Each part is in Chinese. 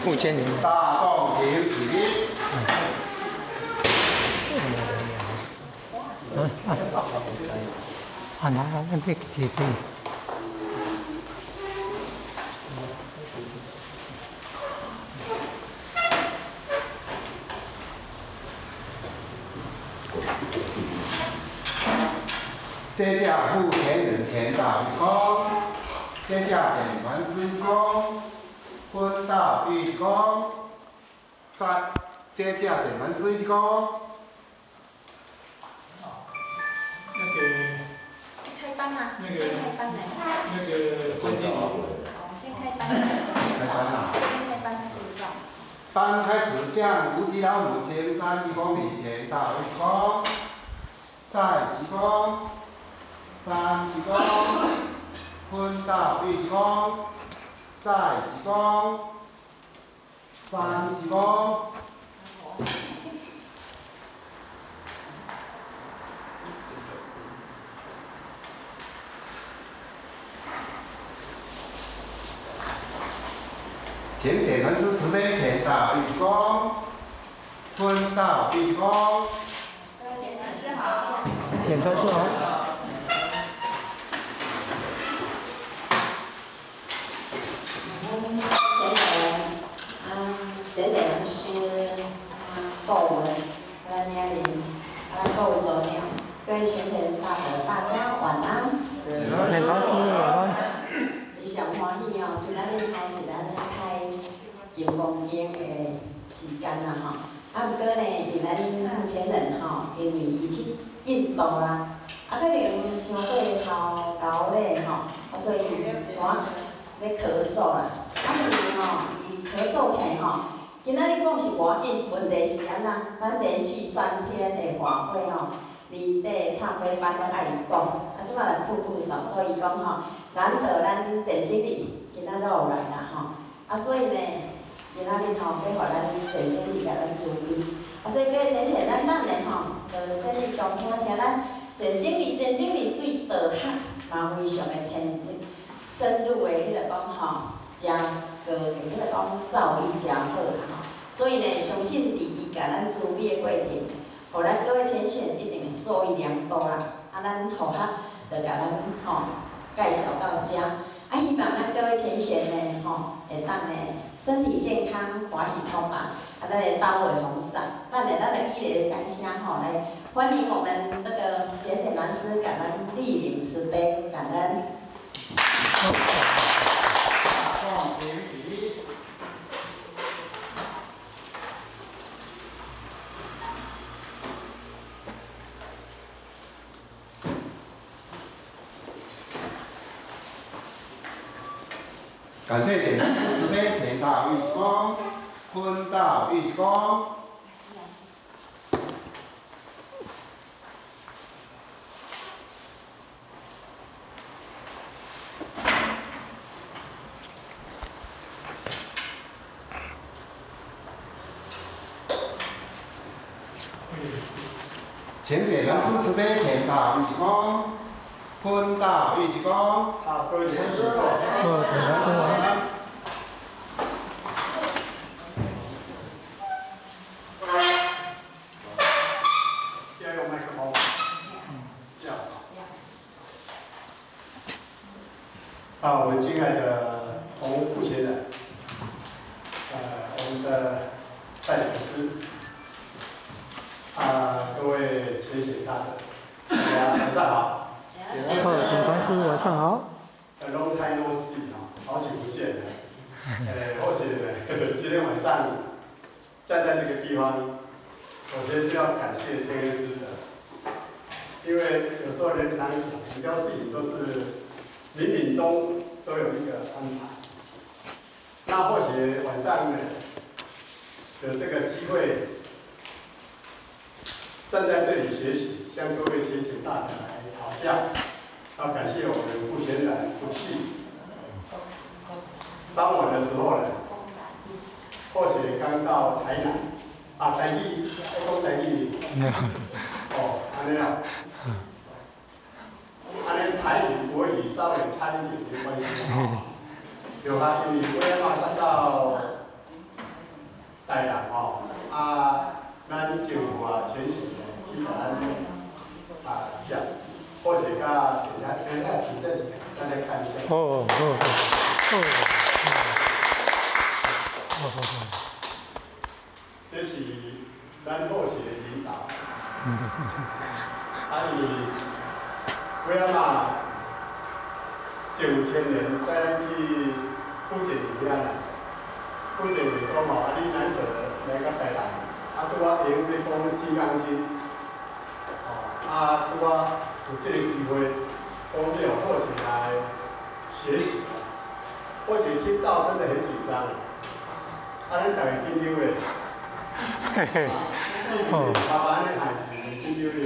副监理。大众请起立。那这个几分？接驾副监人前到一公，接驾典传师一公，分到一公，再接驾典传师一公。开班啊！那个先开班嘞。那个孙经理。先开班，介绍。先开班介绍。班开始向无极老母行3公礼前到一公，再鞠躬，3鞠躬，分到一公，再鞠躬，3鞠躬。请典传师慈悲前到一公，分到一公。检传师好。检传师好。检点师各位咱领领，各位组长，各位全体大家晚安。检传师晚安。非常欢喜哦，今仔日吼是咱开金光经的时间啦吼。不过呢，因咱负责人吼，因为伊去印度啦，可能伤过头劳累吼，所以我咧咳嗽啦。因吼，伊咳嗽起吼，今仔日讲是外紧，问题是安那？咱连续3天的晚会吼，伫忏悔班拢爱伊讲，即摆来酷酷扫，所以讲吼，难得咱总经理今仔日有来啦吼，所以呢，今仔日吼要互咱总经理甲咱助威，所以各位亲戚，咱呢吼，就先去讲听咱总经理对道学嘛非常的深入的迄个讲吼，真高的迄个讲造诣真好啦吼，所以呢，相信伫伊甲咱助威的过程，互咱各位亲戚一定受益良多啦。咱同学就甲咱吼介绍到遮，希望咱各位亲戚呢吼会当呢身体健康，欢喜充满，咱会刀会红展，咱会热烈的掌声吼来欢迎我们这个检点老师甲咱莅临慈悲，感恩。感谢典传师慈悲前到一公，分到一公。请典传师慈悲前到一公，分到一公。好，各位请坐。检传师晚安。要用麦克风。我们敬爱的洪副协人，我们的蔡老师，各位全体大德，大家晚上好。检传师晚上好。Long time no see 好久不见了。或许呢，今天晚上站在这个地方，首先是要感谢天恩师的，因为有时候人常讲，很多事情都是冥冥中都有一个安排。那或许晚上呢，有这个机会站在这里学习，向各位亲戚大德来讨教。要感谢我们副显然不弃。傍晚的时候呢，或许刚到台南，台语，爱讲台语。安尼啊。安尼台语国语稍微掺一点没关系。有因为我嘛站到台人吼，咱政府全省的去甲咱讲，或者甲其他行政大家看一下。这是咱后续的领导。为了嘛，前5,000年在咱去福建里遐啦，福建就是讲吼，你难得来到台南，拄要用要讲金刚经，拄要有这个机会，讲你有后续来学习，或许听到真的很紧张。咱大家紧张的。爸爸咧还是紧张的。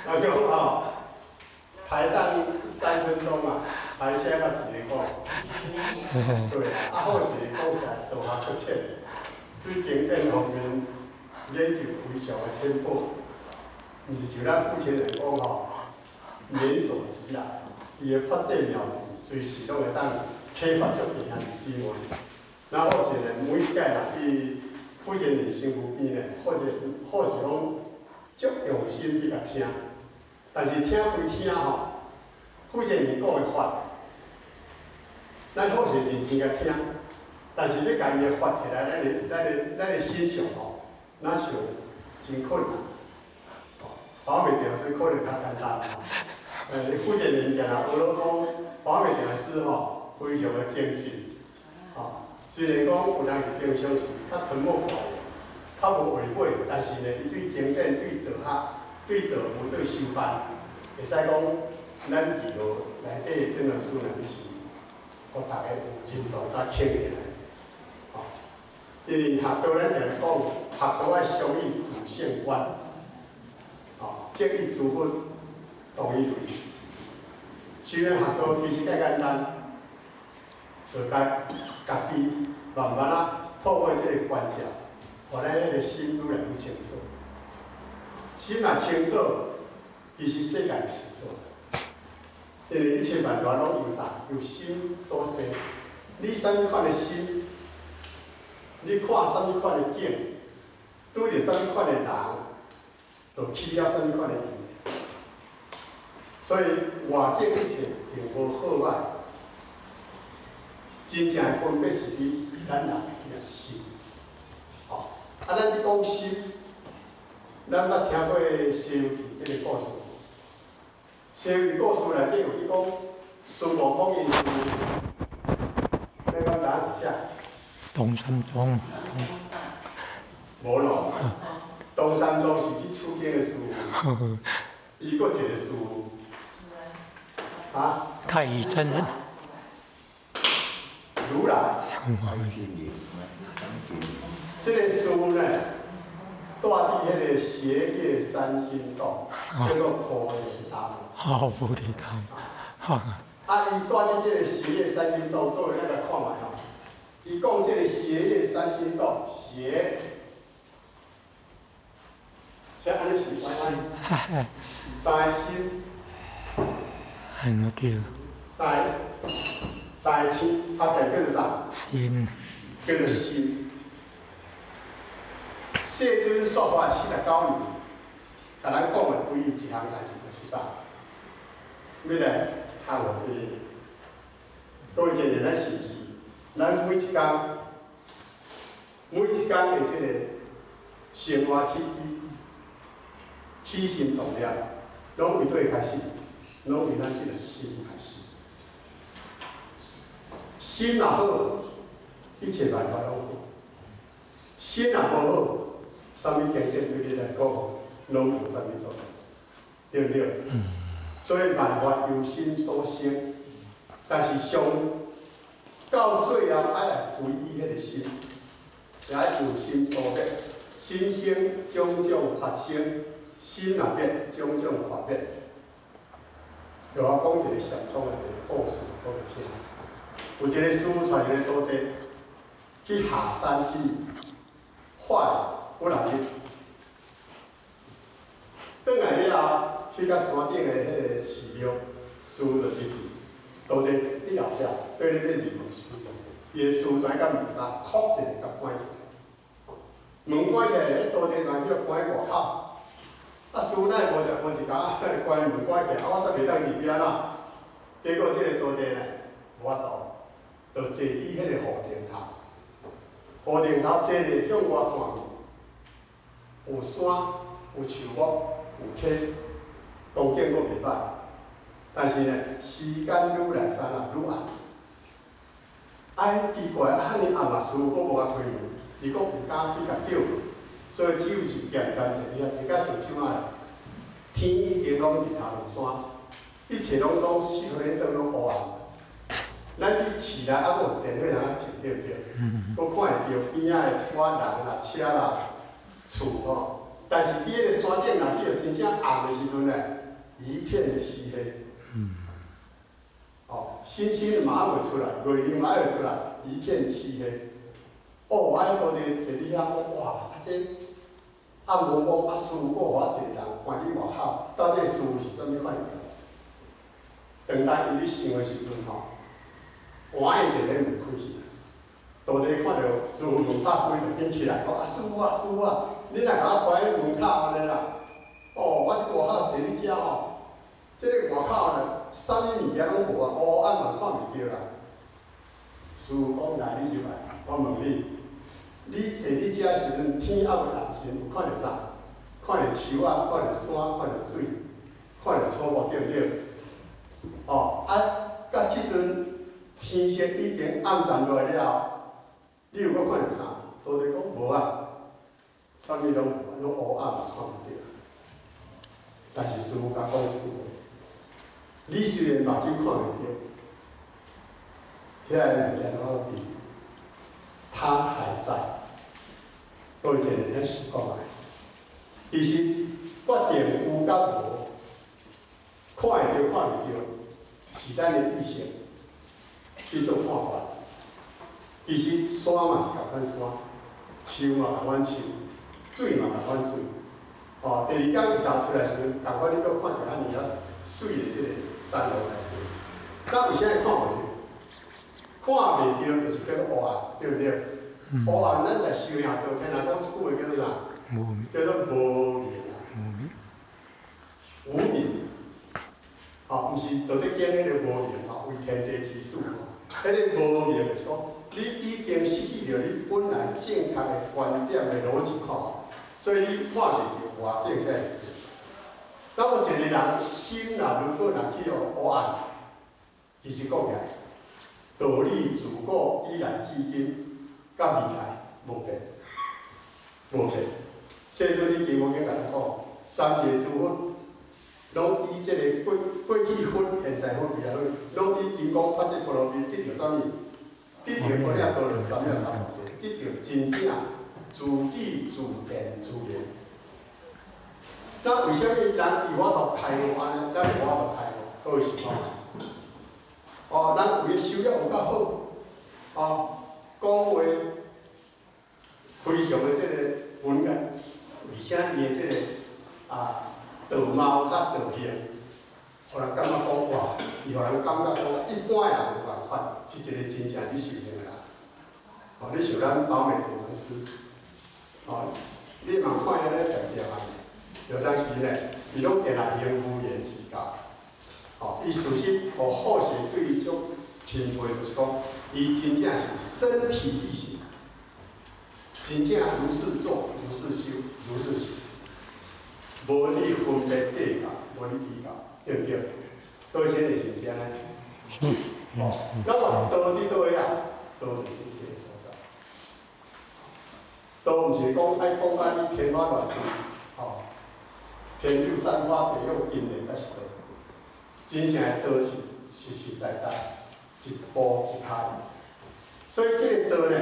那就台上3分钟嘛，台下要1个讲。对，好势讲实在，大学出切，对经典方面研究非常的深厚，毋是像咱父亲人讲免所及来，伊的发展妙理随时拢会当启发足侪兄弟姊妹。然后或是呢，每一届啦，伊福建人身躯边呢，或是讲足用心去甲听，但是听归听福建人讲的法，咱或是认真甲听，但是要甲伊的法摕来咱的欣赏那是真困难。保美定师可能较简单福建人定学了讲保美定师非常的精进。虽然讲有人是平常时较沉默寡言，较无违背，但是呢，伊对经典、对道学、对道务、对修办，会使讲咱二号内底的老师呢，是互大家有认同甲肯定的。因为学道咱定讲，学道爱相依自性观，正义诸分，同一类。虽然学道其实较简单。就家己慢慢透过这个观照，互咱迄个心愈来愈清楚。心若清楚，其实世界就清楚。因为一切万端拢由啥？由心所生。你啥物款的心，你看啥物款的景，拄着啥物款的人，就起了啥物款的因。所以外境一切并无好歹。真正的分别是伫咱人的心，咱咧讲心，咱捌听过《西游记》这个故事。《西游记》故事内底有伊讲，孙悟空因是要讲哪一下？东山庄。无咯，东山庄是去取经的师傅，伊搁一个师傅，太乙真人。如来，这个师傅呢，住伫迄个斜叶三星洞，叫做菩提堂。菩提堂。伊住伫这个斜叶三星洞，各位咱来看卖伊讲这个斜叶三星洞，斜，所以安尼是歪三星。安怎叫？三个星，叫做啥？心。叫做心。世尊说法49年，甲咱讲的唯一一项代志就是啥？要来学我这个。各位姐妹，咱是毋是？咱每一天的这个生活起心动念，拢为对开始，拢为咱这个心开始。心若好，一切万法拢好；心若无好，啥物经典对你来讲，拢无啥物作用，对不对？所以万法由心所生，但是上到最后爱来归依迄个心，也爱由心所灭。心生种种法生，心若灭种种法灭。就我讲一个上通的一个故事，各位听。有一个师傅带一个徒弟去下山去不容易。转来了后，去到山顶的迄个寺庙，师傅就入去，徒弟伫后壁，对咧要入门师傅。伊个书台甲门甲扣一下甲关起来，门关起来，迄道地人叫关外口。啊，师傅咱无一甲关门关起来，啊，我煞袂当入去安怎？结果即个道地呢，无法度，就坐伫迄个河顶头。河顶头坐咧向外看，有山，有树木，有溪，光景阁袂歹。但是呢，时间愈来啥啦，愈暗。奇怪，汉尼暗啊，师傅阁无甲开门，伊阁毋敢去甲叫，所以只有是渐渐坐遐，坐甲上手啊，天已经拢日头落山，一切拢总四分钟拢乌暗。咱伫市内还阁有电火通啊照，对不对？阁看会到边仔的一寡人啦、车啦、厝吼。但是伫迄个山顶若去到真正暗的时阵呢，一片漆黑。哦，星星嘛还袂出来，月亮嘛还袂出来，一片漆黑。哦，我迄道咧坐伫遐，哇，啊这暗蒙蒙，啊师傅阁互我一个人关伫外口，到底师傅是啥物款的？等待伊咧想的时阵吼。换的一个门开去，道地看到师傅门拍开，就紧起来讲：啊，师傅啊，师傅啊，你若甲我关喺门口安尼啦？哦，我伫外口坐你遮吼，即个外口呢，啥物物件拢无啊，乌暗嘛看袂到啦。师傅讲：来，你入来，我问你，你坐你遮时阵，天还未暗时，有看到啥？看到树啊，看到山，看到水，看到草木，对不对？哦，啊，到即阵。天色已经暗淡落来了，你有阁看到啥？道地讲无啊，啥物拢无啊，拢乌暗嘛看袂到。但是师傅甲讲一句话：你虽然目睭看袂到，遐个物件拢伫，它还在。各位一个咱是讲来，其实决定有甲无，看会到看袂到，是咱的意识。去做看法，其实山嘛是共款山，树嘛共款树，水嘛共款水。哦，第二天日头出来时阵，共款你阁看到遐尔啊水的即个山路内底。咱为啥会看袂到？看袂到就是叫做乌暗，对不对？乌暗咱在修行道天人讲一句话叫做啥？叫做无明啊。无明。哦，毋是道德经迄个无明吼，为天地之始吼。迄个无明就是讲，你已经失去了你本来正确的观点的逻辑吼，所以你看袂到外境才会到。那么一个人心若如果若去互黑暗，其实讲起来，道理自古以来至今，甲未来无变，无变。所以说你经文经甲咱讲，三界诸佛。拢以即个过去分、现在分、未来分，拢以金刚发这波罗蜜，得到啥物？得到无了多了三了三菩提，得到真正自己自变自明。那为什么人伊有法度开悟安尼，咱无法度开悟？好个是看卖。哦，咱有个修养有较好，哦，讲话非常的即个文雅，而且伊的即个道貌甲道行，互人感觉讲哇，伊互人感觉讲一般人无共款，是一个真正咧修行的人。哦，你像咱宝美图文师，哦，你嘛看遐咧点点安尼，有当时呢，伊拢定来用无言之教。哦，伊事实互后世对伊种钦佩，就是讲，伊真正是身体力行，真正如是做，如是修，如是行。无你分别计较，无你比较，对不对？各位先生是毋是安尼？哦，那么道伫倒位啊？道就是这个所在。道毋是讲爱讲甲你天花乱坠，哦，天有散花，地有金莲才是道。真正的道是实实在在，一步一脚印。所以这个道呢，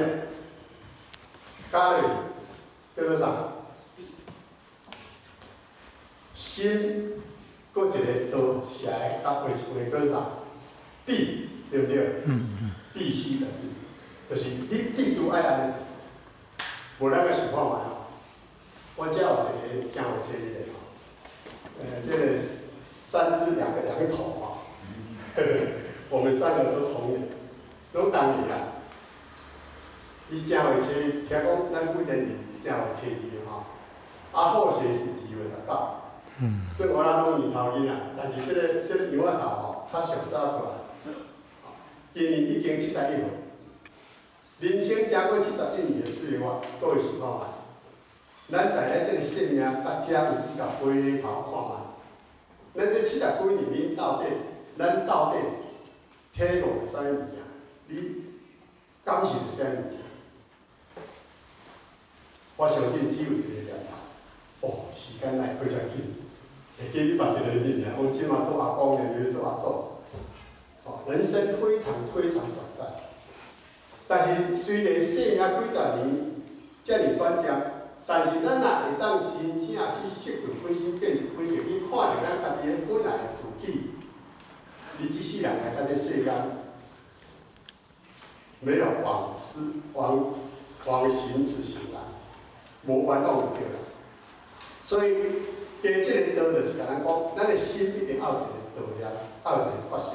加咧叫做啥？心，搁一个道写的，甲画一画叫啥？必，对不对？必须的必，就是你必须爱安尼做。无咱个想看卖吼，我遮有一个真有趣的吼，这个三只两个头啊，我们三个都同年，拢当年啊，伊正月初，听讲咱几年前正月初2吼，啊好势是2月19。虽然咱拢年头囡仔，但是这个羊仔头吼，较上早出来，今年已經71岁，人生行過71年的歲月，各位想看覓？咱在咱这个性命到遮有只甲回頭看覓，咱这70幾年，咱到底體悟着啥物物件？你感受着啥物物件？我相信只有一个念頭，哦，時間來非常緊。会记你捌一个人啊，我即马做阿公的，你做阿祖。哦，人生非常非常短暂。但是虽然生命几十年遮尔短暂，但是咱若会当真正去识尽本身价值本身，去看着咱家己的本来的自己，你即世人来到这世间，没有往行之行啦，无冤枉就对啦。所以，加这个道就是甲咱讲，咱的心一定要有一个道念，要有一个决心。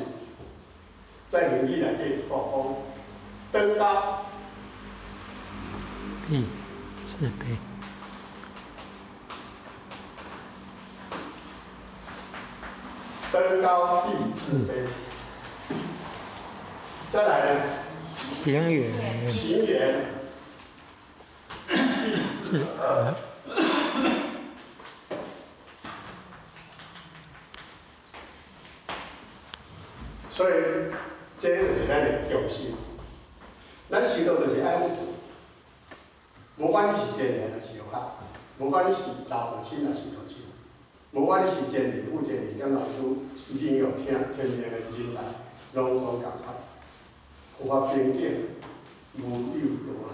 在论语内底讲，登高必自卑。登高必自卑。再来呢？行远行远必自迩。所以，这就是咱的重心。咱修道就是爱有主，无管你是前人还是后学，无管你是老道亲还是道亲，无管你是前人、副前人兼老师，领有天命的人才，拢总共款。有法平等，无有高下，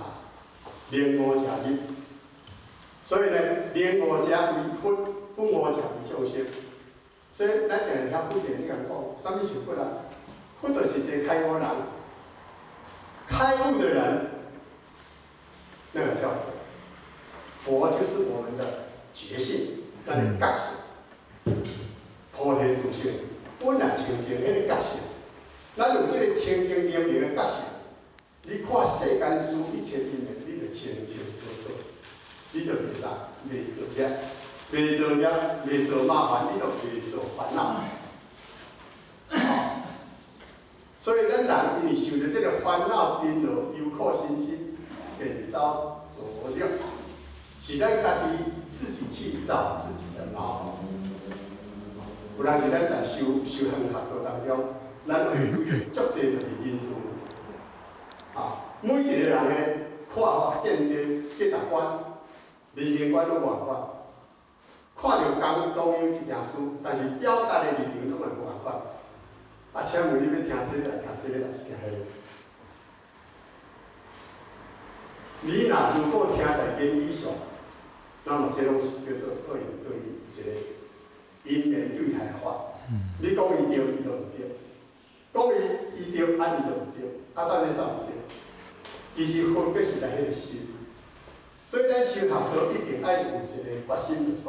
宁我者日。所以呢，宁我者为佛，不我者为众生。所以咱定定遐佛言，你甲讲，啥物是佛啊？佛就是一个开悟人，开悟的人，那个叫佛。佛就是我们的觉性，咱的觉性，菩提自性，本来清净，迄个觉性。咱有这个清净明明的觉性，你看世间事一切因缘，你就清清楚楚，你就袂啥，袂造业，袂造业，袂造麻烦，你就袂造烦恼。所以咱人因为受着这个烦恼颠倒、忧苦心心，便遭浊了，是咱家己自己去找自己的麻烦。有当时咱在修行学道当中，咱会遇到足侪就是人事问题。每一个人的看法、见地、价值观、人生观拢无共款。看到同样一件事，但是表达的立场总会无共款。请问你要听这个，听这个，还是听迄个？你若如果听在言语上，那么这拢是叫做恶言对语，一个因缘对害法。你讲伊对，伊就唔对；讲伊对，伊就唔对。当然啥唔对？其实分别是咱迄个心。所以咱修学道一定爱有一个决心，就是讲，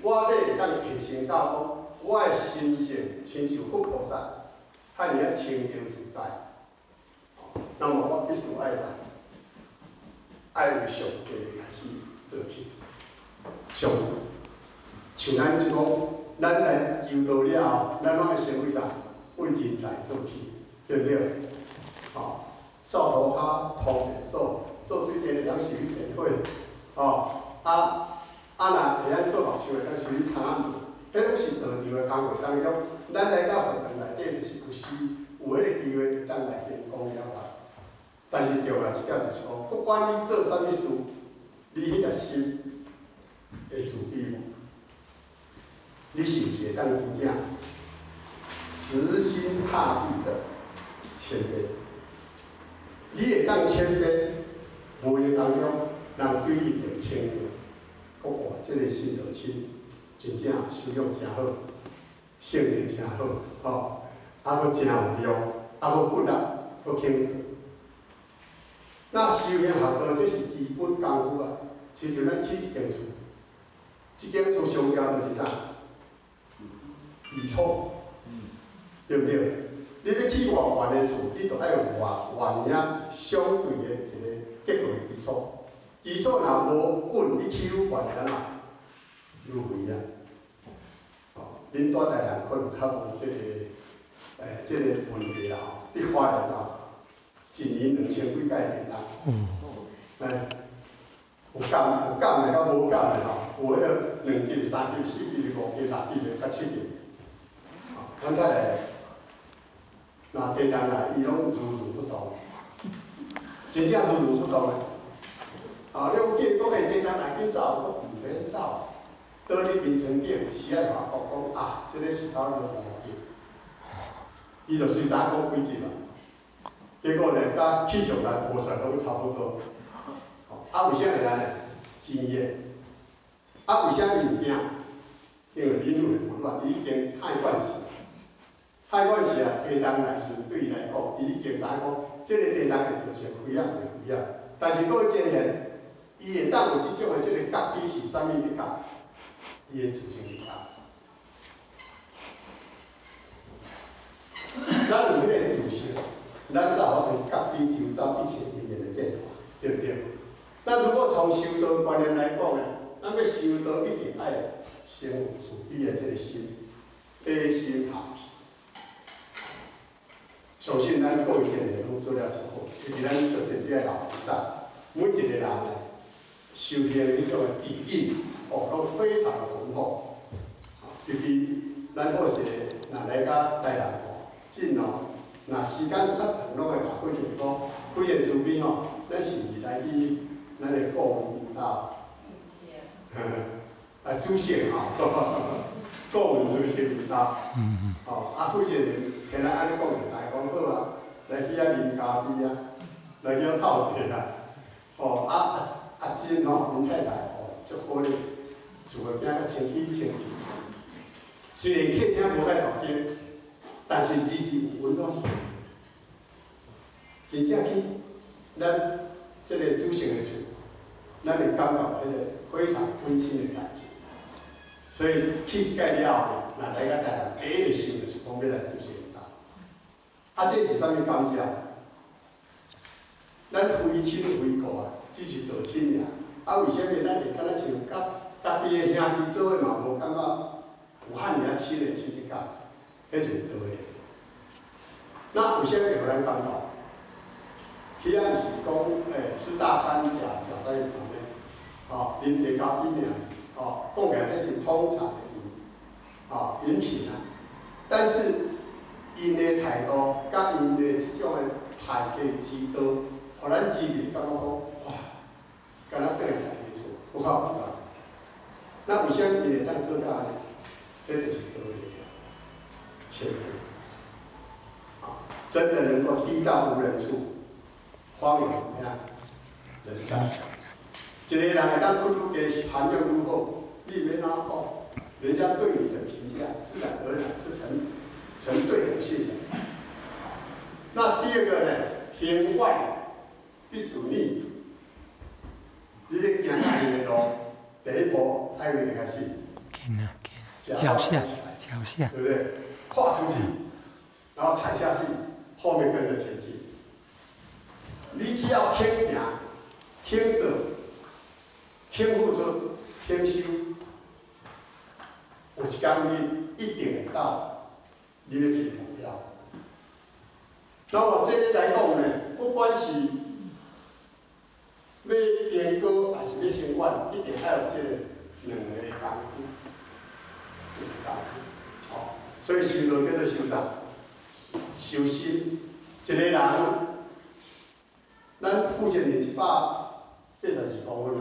我要会当提升到讲，我的心性亲像佛菩萨。遐尔啊清净自在，那么我必须爱啥？爱为上帝开始做起。上，像咱即讲，咱来求道了后，咱拢会先为啥？为人才做起，对不对？扫涂骹、通电扫、做水电的当修理电火，若会晓做目睭的当修理窗仔门，迄拢是道场的工作当中。咱来到佛堂内底，就是有时有迄个机会会当来现讲了啊。但是重要一点就是讲，不管你做啥物事，你迄个心会自卑无？你是毋是会当真正实心踏地的谦卑？你会当谦卑，无形当中人对你就肯定，讲哇，这个新道亲真正修养真好。性命真好，佫真有量，佫不力，佫肯做。那修行学道这是基本功夫啊，亲像咱起一间厝，一间厝上条就是啥？基础，对不对？你要起偌悬的厝，你就爱有偌尔相对的一个结构的基础。基础若无稳，你起愈悬的安怎？愈肥啊！哦，恁大台人可能较无即个问题啦吼。你花莲吼，一年2000几届电人，有感的甲无感的吼，有迄个2级、3级、4级、5级、6级的，甲7级的。哦，咱太来，若地人来，伊拢如如不同，真正如如不同的。啊，你讲讲诶，地人来紧走，我毋免走。倒伫眠床顶，时仔大讲啊，即个是走5级，伊就随知讲几级啦。结果呢，甲气象台报出来拢差不多。啊，为啥会安尼？经验。啊，为啥伊毋惊？因为恁会不乱，伊已经害惯势。害惯势啊，地人来时对伊来讲，伊已经知影讲，即个地人会造成危险袂危险。但是佫会发现，伊会当有即种的即个角比是啥物的角？伊会造成的角。咱有迄个自信，咱才有法度角比周遭一切因缘的变化，对不对？那如果从修道观念来讲呢，咱要修道一定爱先有自卑的这个心，低心下气。相信咱各位前人拢做了真好，尤其咱做这些老菩萨，每一个人呢，修行迄种的底蕴，拢非常的丰富。尤其咱好势，若来甲台南近哦，若时间较长，拢会话过就是讲，规个厝边吼，咱是毋是来去咱的顾问引导？主席吼，顾问主席引导。啊，负责人听咱安尼讲就知，讲好啊，来去遐啉咖啡啊，来去遐泡茶啊。阿珍吼，阮太太足好咧，厝个囝较清气清气。虽然客厅无介大间，但是日记有温暖。真正去咱即个主席的厝，咱会感觉迄个非常温馨的感觉。所以去一届了后，若来甲台南，第一个想就是讲要来主席引导。啊，这是啥物感觉？咱非亲非故啊，只是道亲尔。啊，为虾米咱会敢若像家己的兄弟做伙嘛，无感觉有遐尔亲的亲切感？迄就是道理。那为虾米会互咱感觉？去遐毋是讲吃大餐、食西饭咧，啉茶咖啡尔，讲起来这是通常的饮品啊。但是因的态度，甲因的即种的大家之道，互咱知味感觉讲哇，敢若倒来家己厝，有够有够。那为啥因会当做到安尼？迄就是道理了，谦卑。真的能够低到无人处，方有怎么样？人善。一个人会当愈愈加涵养愈好，你免哪讲，人家对你的评价自然而然是成对等性的。那第二个呢，天外必主逆。你咧行下面的路，第一步爱为你开始，脚下，对不对？跨出去，然后踩下去，后面跟着前进。你只要肯行、肯做、肯付出、肯修，有一天你一定会到你要去的目标。那么这个来讲呢，不管是要颠高还是要升远，一定要有这两个功夫，所以修道叫做修啥？修心。一个人，咱负责人182公分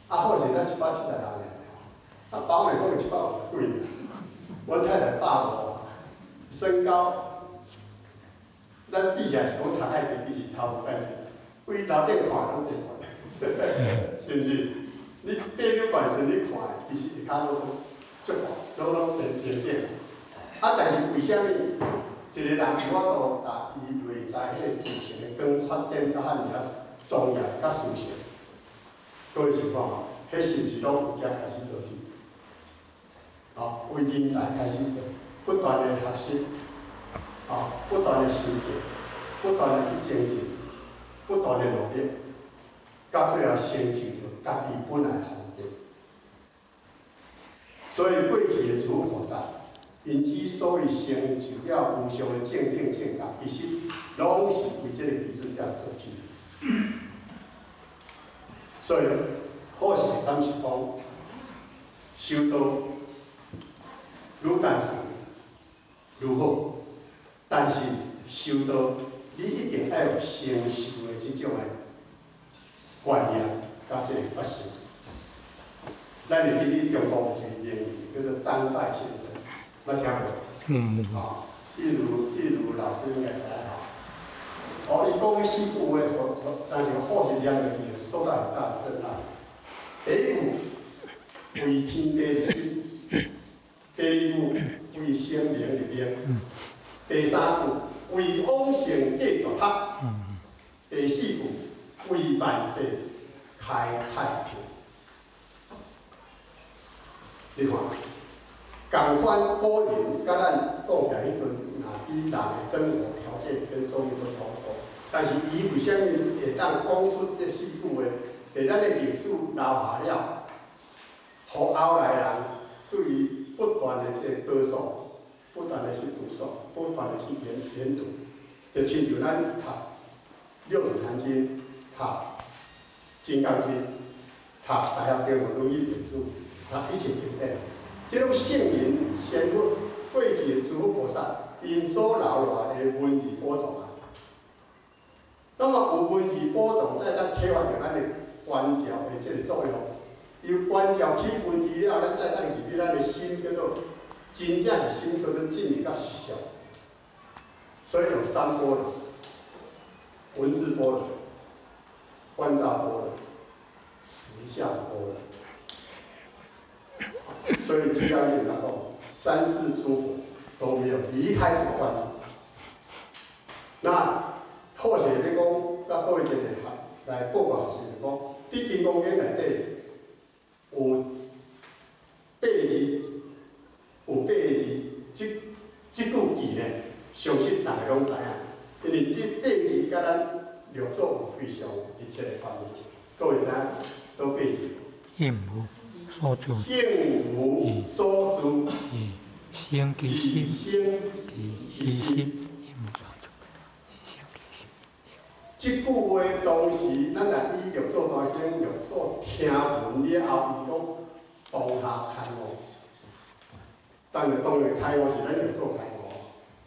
啊，好势咱170人尔，保美讲150几尔，阮太太150啊，身高，咱比起来是讲差太济，其实差无介济，规楼顶看拢变悬，是毋是？你爬入悬时，你看其实下骹拢足悬，拢平平。但是为虾米？一个人有法度甲伊内在迄个精神的光发展到遐尔庄严甲殊胜，各位想看嘛？迄是毋是拢有才开始做起？为人才开始做，不断的学习，不断的修正，不断的去精进，不断的努力，到最后成就着家己本来的风格。所以过去的诸菩萨，因之所以成就了无上的正等正觉，其实拢是为这个技术点做起的。所以好势敢是讲，修道愈单纯愈好，但是修道你一定要有成熟的这种的观念，甲这个决心。咱会记哩中国有一个名人叫做张载先生，捌听过？例如老师应该知伊讲迄四句话，但是好是念落去，受到很大的震撼。第一句为天地立心，第二句为生灵立命，第三句为往生继续学，第四句为万世开太平。你看，共款古人甲咱讲起来迄阵，比人的生活条件跟收入都差不多，但是伊为虾米会当讲出这四句话，伫咱的历史留下了，互后来人对于不断的这个歌颂，不断的去读诵，不断的去研读，就亲像咱读《六祖坛经》、读《金刚经》、读《大学中文论语原注》。一切经典，这种圣人先佛过去的诸佛菩萨，因所留下的文字宝藏啊。那么有文字宝藏，才咱体现着咱的观照的这个作用。由观照起文字了，咱才当入去咱的心，叫做真正的心，叫做进入到实相。所以有三波罗：文字波罗、观照波罗、实相波罗。所以主要念来讲，三世诸佛都没有离开这个观照。那或者要讲，甲各位前辈来报告是讲，伫金刚经内底有八字，即句字呢，相信大家拢知影，因为这八字甲咱六祖有非常密切的关系。各位知影倒八字？应无所住，应无所住，生其心，其心，应无所住，生其心。这句话当时咱来以六祖大经六祖听闻了后，伊讲当下开悟。当然开悟是咱六祖开悟，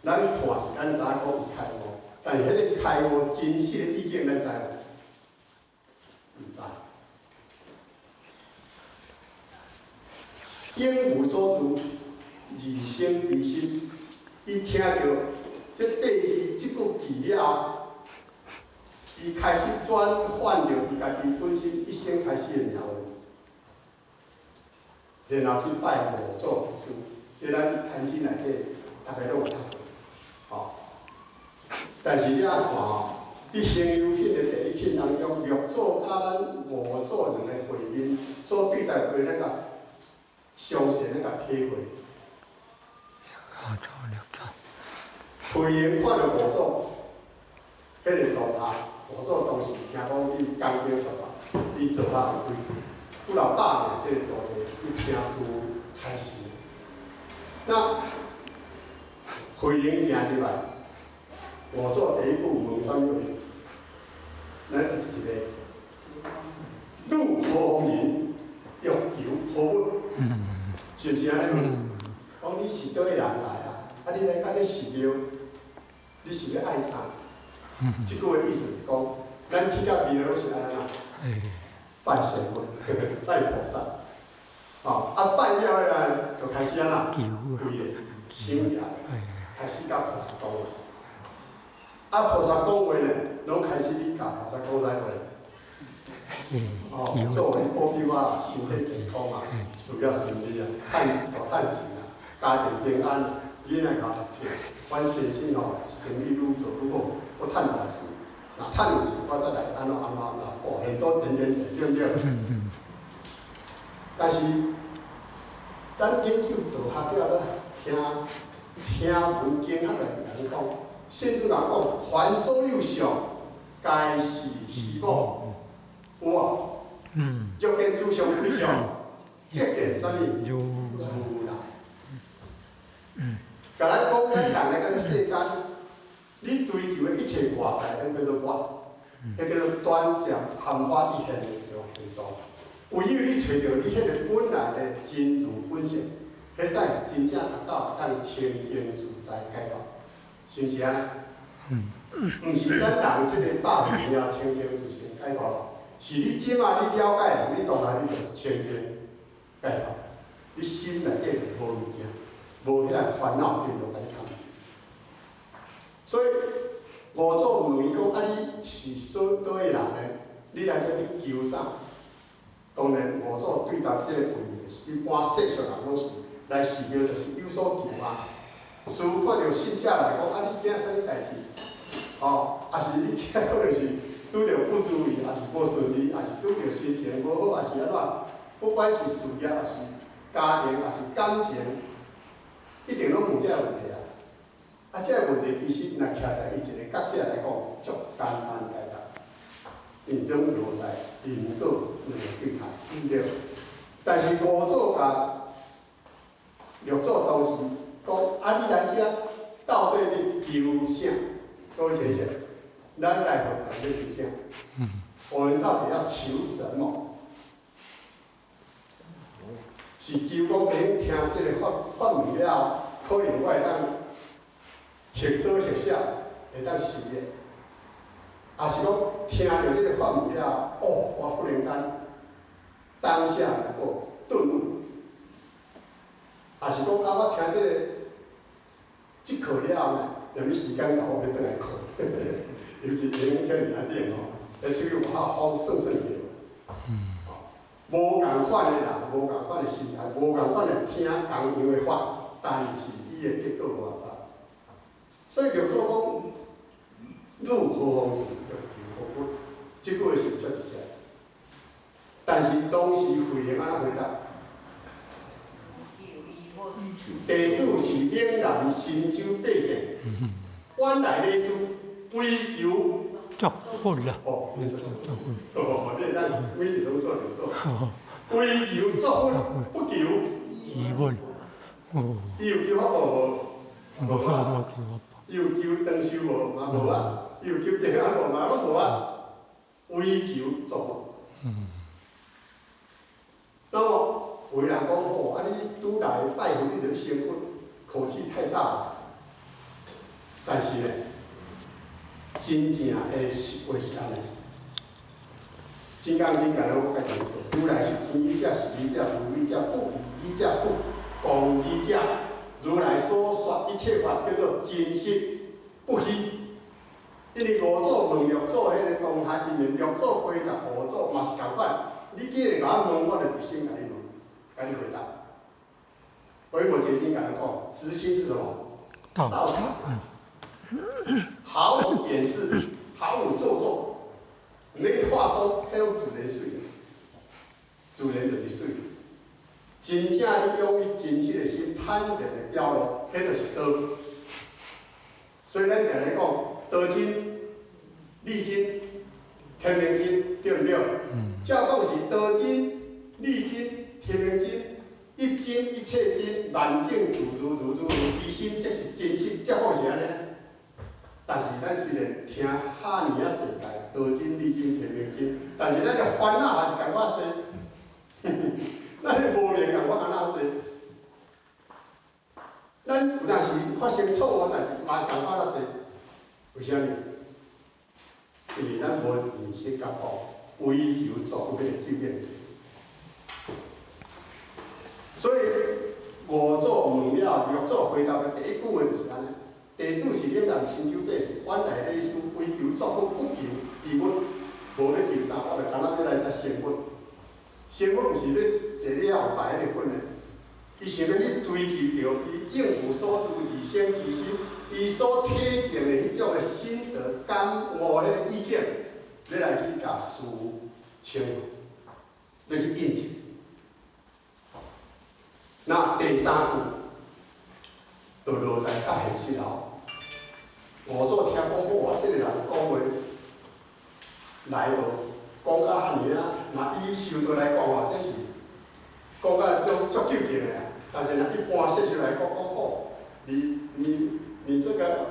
咱看是咱知讲伊开悟，但是迄个开悟真实的意境咱知无？毋知。应无所住，而生其心。伊听到这八字这句字了后，伊开始转换着伊家己本身一生开始的命运，然后去拜五祖师，这咱坛经内底大家拢有读过，但是你啊看伫行有品的第一品当中，六祖甲咱五祖两个会面所对待过那个。详细那个体会。慧能看到五祖，迄个当下，五祖当时听讲你讲经说法，你做下有几，不老百年这个徒弟，伊听书开始。那慧能听入来，五祖第一句问啥物话？咱一个，怒无言，欲求何物？是毋是安尼问？讲你是倒位人来啊？你来到这寺庙，你是要爱啥？即句的意思是讲，咱去到庙拢是安怎？拜神佛，拜菩萨。拜了的人就开始安怎？跪咧，想念，开始甲菩萨讲话。菩萨讲话呢，拢开始去甲菩萨讲啥话？作为保庇我身体健康啊，事业顺利啊，赚钱啊，家庭平安，囡仔教读书，阮先生生意愈做愈好，我赚大钱，若赚有钱，我再来安怎，很多点，对不对？但是，咱研究道学了，听听闻经学来甲咱讲，圣经甲讲，凡所有相，皆是虚妄。有无？欲见诸相非相，即见啥物？如来。甲咱讲，咱人来到这世间，你追求的一切外在，咱叫做我，迄叫做短暂含花一现的一种形状。唯有你找到你迄个本来的真如本性，迄才是真正达到当清净自在解脱，是毋是安尼？毋是咱人即个百年了清净自性解脱咯，是你即马你了解，你当然你就是清净解脱，你心内底就无物件，无遐个烦恼变落甲你扛。所以五祖问伊讲：啊，你是所倒位人呢？你来这你求啥？当然，五祖对答即个问题，就是一般世俗人拢是来寺庙，就是有所求啊。师父看到信者来讲：啊，你惊啥物代志？哦，啊是你惊可能是拄着不如意，啊是无顺利，啊是拄着心情无好，啊是安怎？不管是事业，啊是家庭，啊是感情，一定拢有这个问题啊。啊，这个问题其实若徛在伊一个角度来讲，足简单解答。因中落在因果两个对待，对不对？但是五祖甲六祖当时讲：啊，你来遮到底你求啥？各位先生，咱来回答你求啥？我们到底要求什么？是求讲免听这个法门了，可能我会当学多学少，会当事业。也是讲听到这个法门了，哦，我忽然间当下能够顿悟。也是讲啊，我听这课了呢，两日时间到，我要倒来课。尤其年轻人来练哦，而且有好好算算的。无共款的人，无共款的心态，无共款的听同样的法，但是伊的结果无共款。所以叫做讲，入何方便，欲求何不？这句话是足直接。但是当时慧能安怎回答？地主是岭南新州百姓，晚来礼书为求作婚啦。哦，你做作婚。哦，你咱每事拢做两做。为求作婚，不求疑问。哦。伊有求法无？无啊。伊有求长寿无？嘛无啊。伊有求平安无？嘛拢无啊。为求作婚。那么有人讲哦，啊你拄来拜佛，你就先婚，口气太大了。但是呢，真正的实话是安尼。真简单，我解释错。如来是真义者，是义者，如义者，不以义者不共义者。如来所说一切法叫做真实不虚。因为五祖问六祖迄个当下，因为六祖回答五祖嘛是共款。你既然甲我问，我就直心甲你问，甲你回答。所以我决心甲你讲，直心是什么？道场。毫无掩饰，毫无做作。你化妆，迄种自然水，自然就是水。真正你用你真实的心坦然的表露，迄就是道。所以咱常来讲，道真、理真、天命真，对不对？照讲是道真、理真、天命真，一真一切真，万境如之心，这是真心，照讲是安尼。但是咱虽然听哈尔啊侪解，道真、理真、天命真，但是咱的烦恼也是共我多，咱的无明共我安那多。咱有当时发生错误代志，嘛是共我那多。为虾米？因为咱无认识觉悟，为求作有迄个究竟。所以五祖问了六祖回答的第一句话就是安尼。地主是岭南新州百姓，晚来礼书为求作婚，不求义务，无咧求啥，我就干那要来才成婚。成婚毋是要坐了后摆迄个婚的，伊是要去追求着伊应有所住自性其心，伊所体证的迄种的心得感悟迄个意见，要来去甲事成，要去印证。那第三句。就落在较现实后。我做听讲，哇，这个人讲话来到讲到遐尼啊，那以修道来讲哦，这是讲到足究竟的啊。但是呢，一般学习来讲，哦，你这个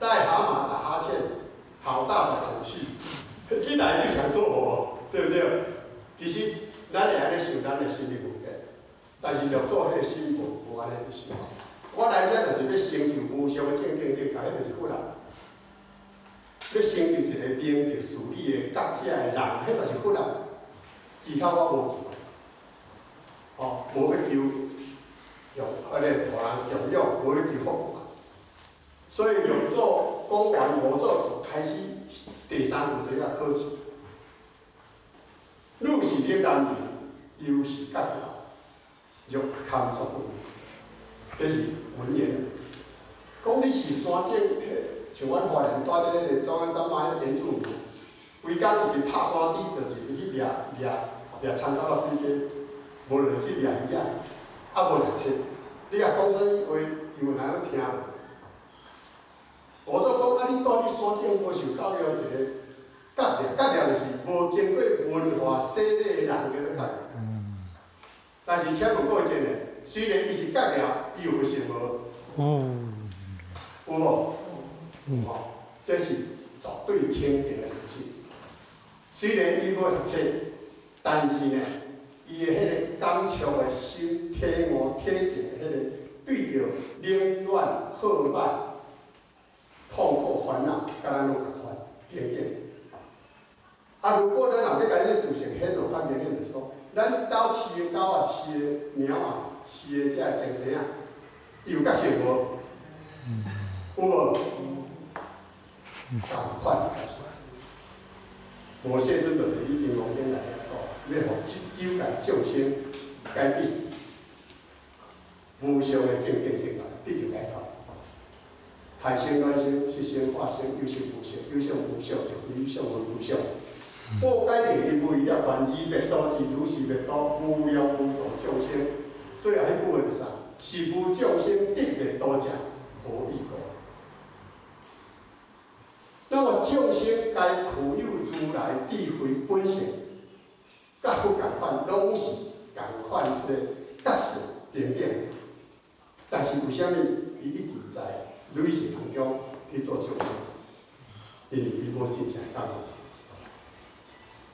癞蛤蟆打哈欠，好大的口气，一来就想做我，对不对？其实咱会安尼想咱的心理问题，但是要做迄个心无安尼就想。我来遮就是要成就无上的正境境界，迄就是佛人。要成就一个明白事理的觉者的人，迄就是佛人。其他我无求，哦，无要求用迄个大人供养，无要求福报。所以用做讲完无做，开始第三步就要考试。汝是领导人，又是觉了，若堪作分。这是文言。讲你是山顶，像阮花莲住伫迄个中央山脉迄原住民，规工就是拍山猪，就是去掠参考到水鸡，无论去掠鱼仔，啊无读册。你若讲啥物话，伊有哪样听无？我做讲啊，你住伫山顶无受教育一个觉念，觉念就是无经过文化洗礼的人叫做觉念。但是请问各位真诶，虽然伊是觉念，伊有信无？有无？哦，这是绝对肯定的事实。虽然伊无读册，但是呢，伊的迄个感触的心、体悟、体质的迄个，对着冷暖、好歹、痛苦、烦恼，甲咱拢共款平等。啊，如果咱若要甲伊自性显露较明显，就是讲，咱兜饲的狗啊、饲的猫啊、饲的遮精神啊，伊有觉醒无？有无？共款觉醒。无谢尊就伫《金刚经》内底讲，要互九界众生改变无上的正见正觉，必定解脱。太生卵生，湿生化生，有生无生，有相无相，有相无相。我解定因为了凡之灭道之如是灭道，无量无数众生。最后迄句话是啥？是无众生得灭道者，何以故？那么众生该具有如来智慧本性，甲佛共款，拢是共款的觉性平等。但是为虾米伊一直在累世当中去做众生？因为伊无真正觉悟。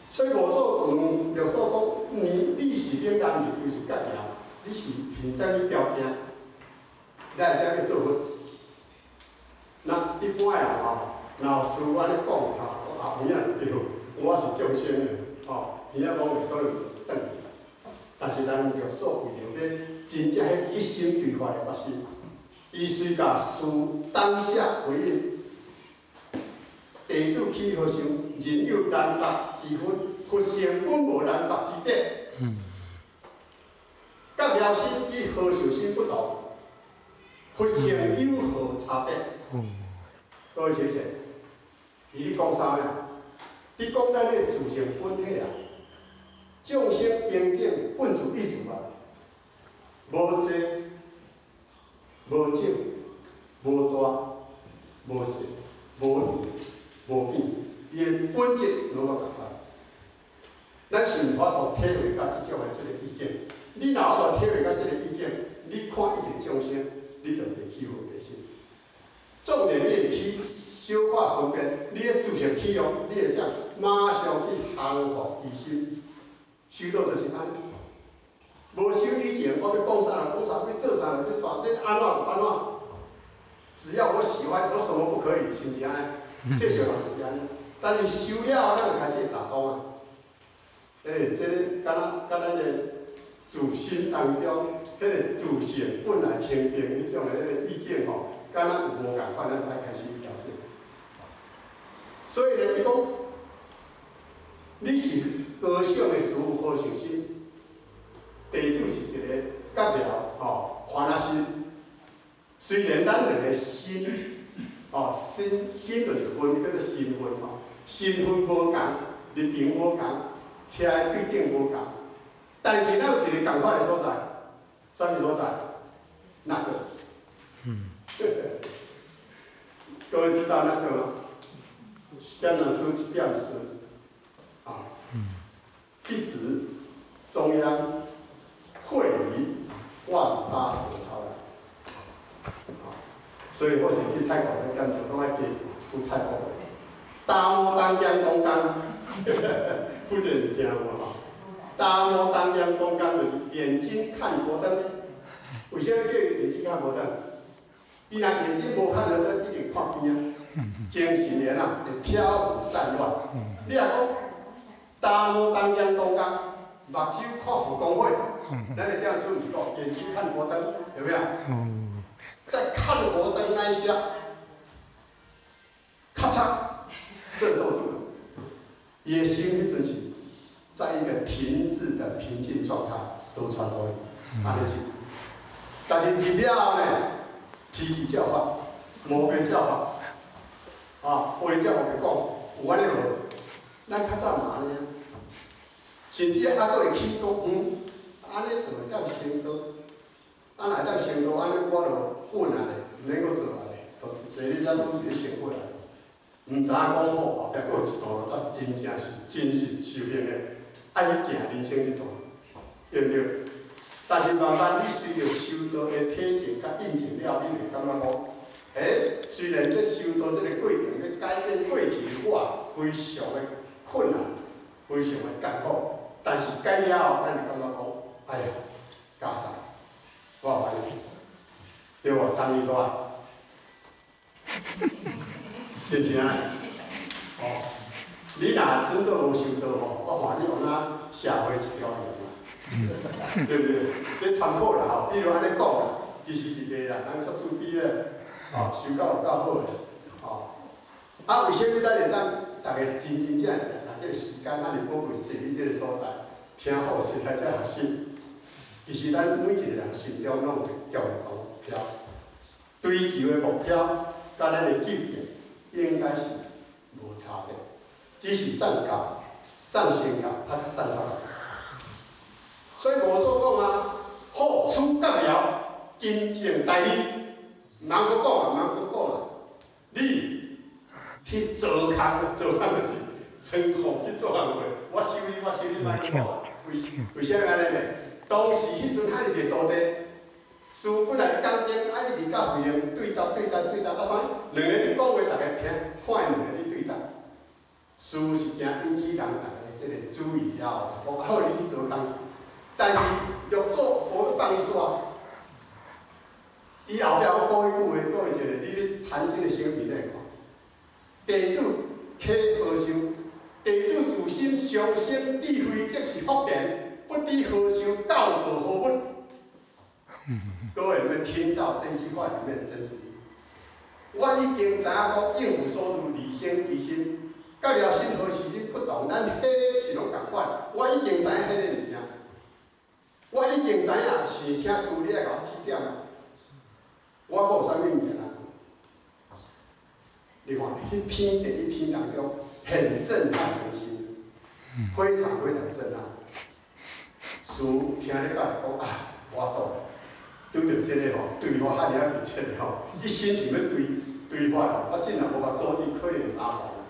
所以五祖论六祖讲，你是领导人，又是觉了，你是凭啥物条件来遮要做佛？那一般的人吼。老师安尼讲下，后边也对，我是众生的，吼，边仔讲袂可能就转去。但是咱六祖为着要真正迄一心对法的发心，伊虽甲事当下回应，地主起和尚，人有难达之分，佛性本无难达之德。觉了心与和尚心不同，佛性有何差别？各位先生。伊咧讲啥呀？你讲咱的自性本体啊，众生平等，本自一如啊，无济、无少、无大、无细、无离、无变，伊的本质拢共款。咱是无法度体会到即种的即个意见。你若法度体会到即个意见，你看一个众生，你就袂起分别心。纵然你会去小可分辨，你的自性起用，你会想马上去降服其心。修道就是安尼。无修以前，我要讲啥就讲啥，要做啥就要啥，要安怎就安怎。只要我喜欢，有什么不可以？是毋是安尼？谢谢人就是安尼。但是修了，咱就开始会打动啊。这个敢咱的自心当中，迄个自性本来天定迄种的迄个意见吼。敢若有无共款，咱就爱开始去调整。所以呢，伊讲，你是高尚的师父好诚心，地主是一个觉了吼烦恼心。虽然咱两个心，心就是分，叫做身份吼，身份无共，立场无共，徛的对顶无共，但是咱有一个共款的所在，啥物所在？那个。各位知道那个吗？点两书一点顺啊，一直中央会议万八何超然。所以或是去泰国来点做，拢爱记出泰国话。大摩当江东江，不是你听过哈？大摩当江东江就是眼睛看国灯。为什么叫眼睛看国灯？伊若眼睛无看国灯，一定看边啊。精神连啊，会飘忽散乱。你若讲大摩当江东江，目睭看火光会，咱就这样说你讲，眼睛看国灯，有没有？在看火灯那一下，咔嚓，射受住了。野心迄阵是在一个停滞的平静状态，都传可以，安尼是。但是入了后呢，脾气教法，毛病教法，啊，话则我别讲，有安尼无？咱较早嘛安尼啊，甚至还佫会起讲，安尼就会当升道。啊，若当升道，安尼我就稳啊咧，毋免阁做啊咧，就坐咧遮准备升过来。毋知影讲好，后壁阁有一段路，才真正是真实修行的，爱去行人生一段，对毋对？但是慢慢你随着修道的体证甲印证了，你会感觉讲，虽然这修道这个过程，要改变过去的我，非常的困难，非常的艰苦，但是改了后，咱就感觉讲，哎呀，加载。我有安尼做，对无？当年都爱，是不是安尼？哦，你若真都无修道吼，我看你往那社会一条龙啦，对不对？这参考啦吼，比如安尼讲啦，其实是袂啦，人出厝边的，哦，修到有够好的，哦，啊，为什么咱会当大家真真正正把这个时间安尼宝贵坐伫这个所在，听好势来这学习？其实咱每一个人心中拢有一个共同目标，追求的目标，甲咱的境界应该是无差别，只是上先到，啊较上较后。所以无做讲啊，好处甲了，真正代理，毋通阁讲啦，毋通阁讲啦，你去做工就是真苦去做工过，我收你，莫讲，为啥安尼咧？当时迄阵遐尼侪土地，师本来工程啊一直到会用对答，啊啥？两个伫讲话，大家听，看因两个伫对答。师是惊引起人大家的即个注意了后，讲好你去做工，但是玉祖无放伊煞。伊后壁我讲迄句话，讲一个，你咧谈真个生命来看，地主启和尚，地主自心上生智慧，即是福田。不知和尚道者何物？各位有没有听到这句话里面的真实意？我已经知影讲应付所入，理性提心，甲了心和时日不同，咱迄个是拢共款。我已经知影迄个物件，我已经知影是请师你来甲我指点。我阁有啥物物件通做？你看，迄篇第一篇当中很震撼人心，非常震撼。师听你甲讲啊，我倒咧，拄着即个吼，对方遐尔啊密切的吼，一心想要对方吼，我真若无甲阻止，可能麻烦啦。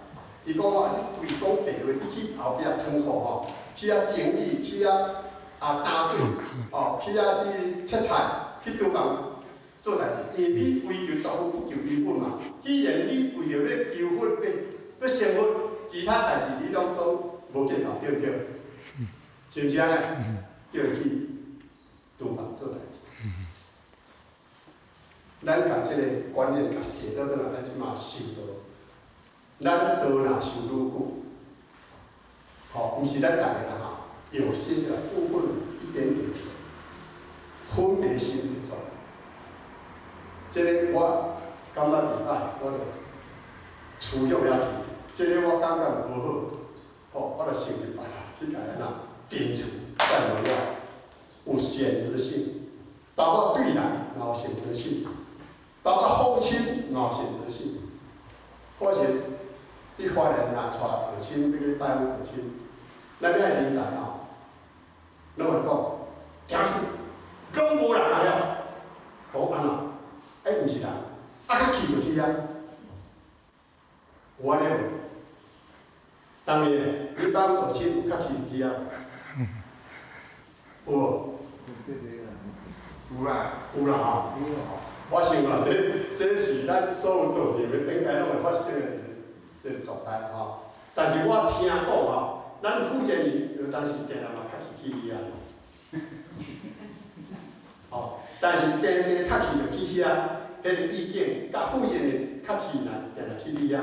伊讲我，你对讲地话，你去后壁仓库吼，去遐整理，去遐打水，哦，去遐去切菜，去厨房做代志。因为你为求作福不求医本嘛，既然你为着要求福要生活，其他代志你拢做无见头，对不对？是不是安尼？叫伊去厨房做代志。咱甲即个观念甲写到倒来，咱即马修道，咱道若修愈久，吼，毋是咱逐个啦吼，有心的部分一点点，分别心会做。即个我感觉袂歹，我就处用了去。即个我感觉无好，吼，我就想一办法去甲安那摒除。在门外有选择性，包括对人也有选择性，包括父亲也有选择性。或是你花莲若带父亲要去拜访父亲，咱遐人知吼，拢会讲，惊死，拢无人来啊！讲安怎？毋是人，就去啊，有安尼无？当然诶，你爸母亲有较气就去啊，有无？有啦，有啦吼。我想啊，这是咱所有道场的应该拢会发生的这个状态吼。但是我听讲吼，咱福建人有当时定定嘛较去去啊。哦，但是边个较去就去遐，迄个意见甲福建人较去呢，定定去遐，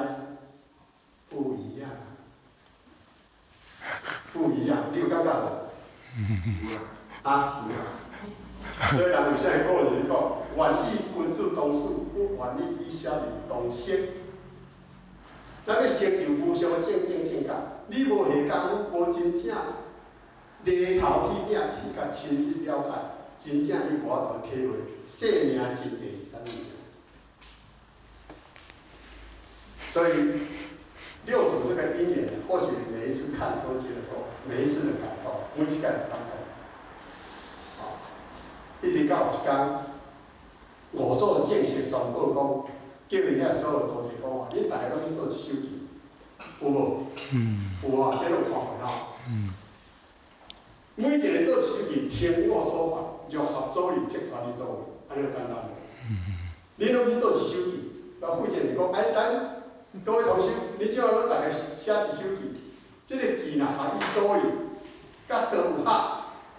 不一样，不一样，你有感觉无？啊？所以人有啥个古人讲，愿以君子同事，不愿意以小人同心。咱要成就无上的正经正觉，你无下功夫，无真正犁头去领去甲深入了解，真正你无法度体会生命真谛是啥物事。所以六祖这个因缘，或许每一次看都觉得说，每一次的感动，每一次的感动。一直到有一天，五祖正式宣布讲，叫因遐所有徒弟讲话，恁大家拢去做一首记，有无？有啊，这有看过吼。每一个做一首记，听我说法，若合祖义，即传你祖义，安尼就简单无？恁拢去做一首记，那福建人讲，哎，咱各位同修，你怎样拢大家写一首记？这个记若合伊祖义，甲道有合。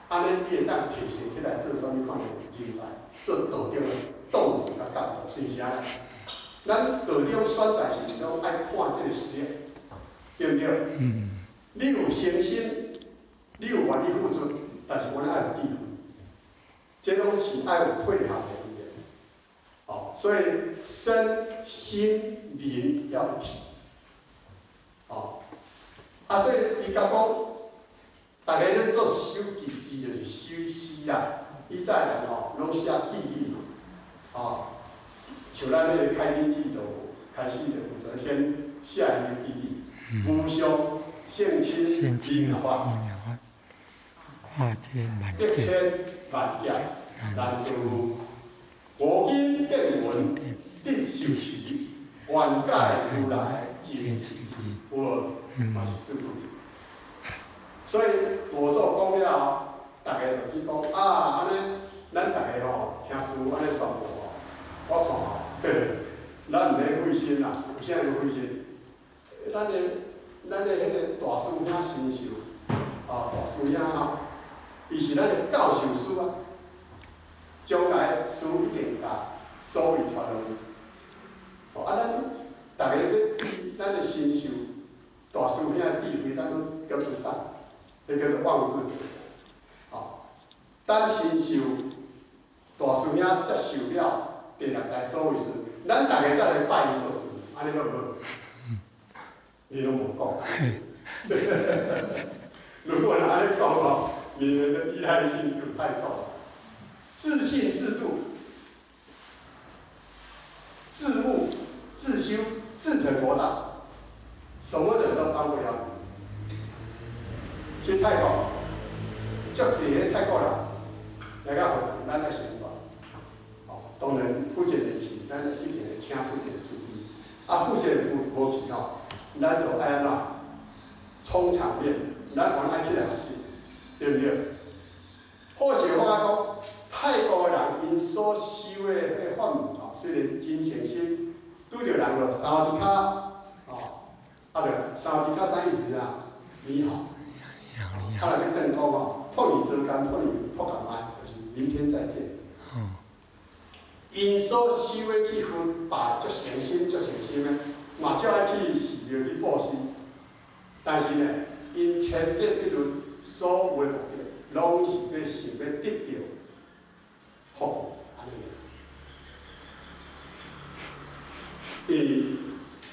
安尼你会当提升起来做啥物款的人才，做道中的动员甲干部，是毋是安尼？咱道中选材是拢爱看这个实力，对毋对？你有诚心，你有愿意付出，但是阮爱有智慧，这拢是爱有配合的一面。哦，所以身心灵要一体。哦，所以伊甲讲。大家咧做手记，记就是修诗啊。以前人吼拢写记忆嘛，哦，像咱迄个开经记就开始就武则天写迄个记忆，无上性亲理妙法，一千万劫难成无。我今见闻必受持，愿解如来真实义。我嘛是师父。所以五祖讲了后，大家就去讲啊，安尼咱大家吼听师父安尼宣布吼，我看吼，咱毋免费心啦，有啥要费心？咱的迄个大师兄新秀，大师兄吼，伊是咱的教授师啊，将来师一定甲祖义传落去。咱大家要比咱的新秀大师兄的地位，咱都跟不上。那叫做妄自菲薄。等新秀大师兄接受了第六代祖义时，咱大家再来拜伊做师，安尼好无好？你拢无讲。如果安尼讲吼，你们的依赖性就太重了。自信自度、自悟、自修、自成佛道，什么人都帮不了你。去泰国，足济个泰国人来甲会咱来宣传。当然福建人去，咱一定会请福建人注意。福建人无去吼，咱就爱安怎充场面，咱原爱起来学习，对不对？或许我讲，泰国人因所修的迄法门虽然真诚心，拄着人就三滴卡，就三滴卡啥意思啊？你好。他来跟邓讲哦，碰你折干，碰你破干嘛，就是明天再见。因所修的去分，把足诚心、足诚心的，嘛照爱去寺庙去布施。但是呢，因前边一轮所有的目的，拢是要想要得到福报，安尼。因为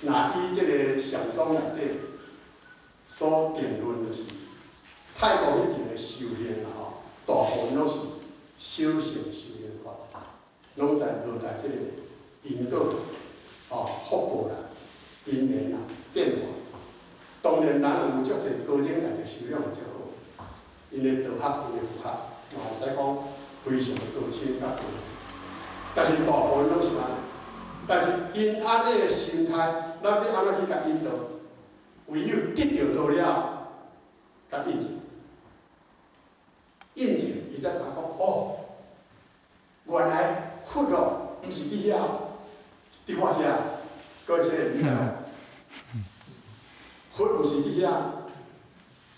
若以这个上宗内底所定论，就是。泰国迄边的修行啊，大部分拢是修行修行法，拢在落在这个引导，福报啦、因缘啦、变化。当然，人有足侪高僧来着修养就好，因为道学、因为佛学，嘛会使讲非常的高深甲高。但是大部分拢是安尼，但是因安尼的心态，咱要安怎去甲引导？唯有得着到了，甲印证，印证，伊才知讲哦，原来佛哦，毋是伫遐，伫我遮，各位你知无？佛毋是伫遐，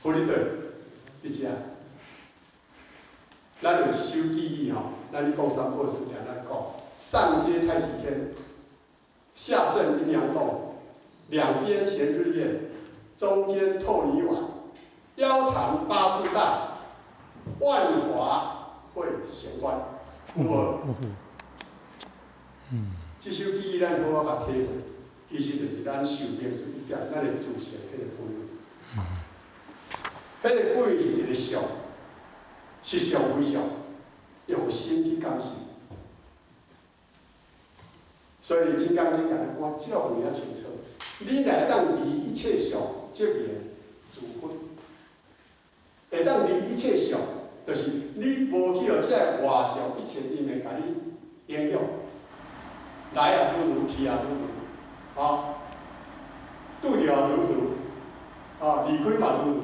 佛伫倒？伫遮。咱有修记忆吼，咱咧讲三宝时定咱讲，上接太极天，下正阴阳洞，两边衔日月，中间透离丸，腰缠八字带，万华会玄关。有无？这首记忆咱好好甲体会，其实就是咱寿命是一点，咱的自性迄个本位。迄个本位是一个相，实相非相，用心去感受。所以《金刚经》讲，我照你啊清楚，你乃当离一切相，即名自佛。会当离一切相，就是你无去互即个外相一切因缘甲你影响，来也拄拄，去也拄拄，拄着也拄拄，离开嘛拄拄。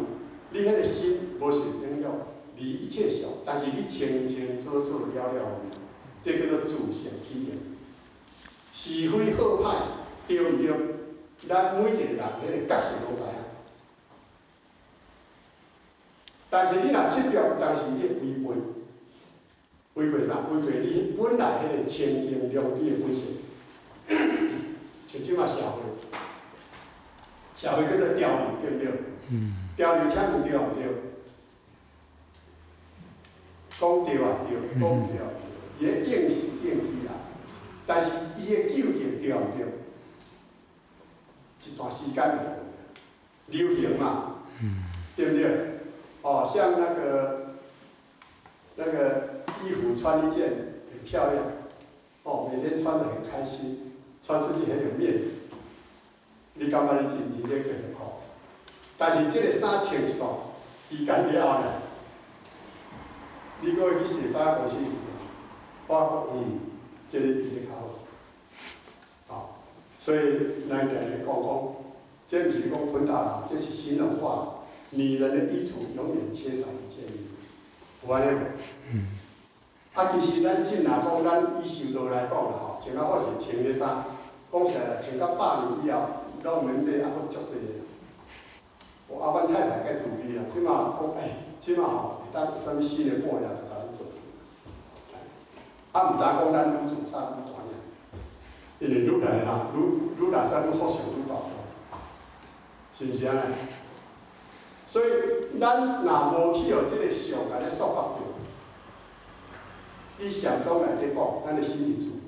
你迄个心无受影响，离一切相，但是你清清楚楚了了，这叫做自性体验。是非好歹对毋对，咱每一个人迄个角色拢知影。但是你若执着，有当时你会违背啥？违背你本来迄个清净良知的本性。像即马社会，社会叫做潮流，对毋对？潮流请问对毋对？讲对啊对，讲对啊对，伊个应是应起来，但是伊个究竟对毋对？一段时间就流行嘛，对不对？像那个衣服穿一件很漂亮，每天穿得很开心，穿出去很有面子。你感觉你真正做得好，但是这个衫穿一段时间了后呢，你搁去洗百货公司时，我讲这个比这较好，所以咱常常讲，这不是讲喷大啦，这是形容话。女人的衣橱永远缺少一件衣服，有安尼无？其实咱真若讲，咱以修道来讲啦穿啊或是穿个衫，讲实在穿到100年以后，拢免买啊，佫足济个。阮太太该注意啦，即马讲即马会当有啥物新的布料，就甲咱做出来。毋知讲咱愈做衫愈大领，因为愈来愈来衫愈好想愈大个，是毋是安尼？所以，咱若无去互即个相甲咱束缚着，以上中内底讲，咱的心理主义。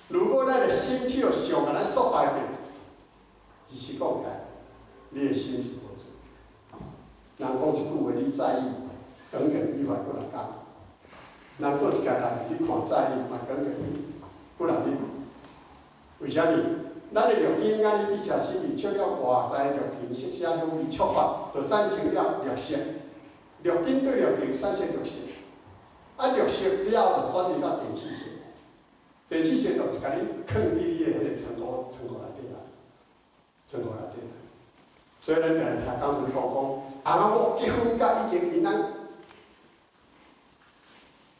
如果咱的心去互相甲咱束缚着，其实讲起来，你的心是无主的。人讲一句话，你在意，耿耿于怀过来讲；人做一件代志，你看在意，嘛耿耿于过来日。为虾米？咱的绿根甲你比写心里，触了外在绿根色写香味触发，就产生了绿色。绿根对绿根产生绿色，绿色了就转移到第七色，第七色就甲你藏伫你的迄个仓库内底啦，仓库内底啦。所以咱常常听讲讲，某结婚甲已经因咱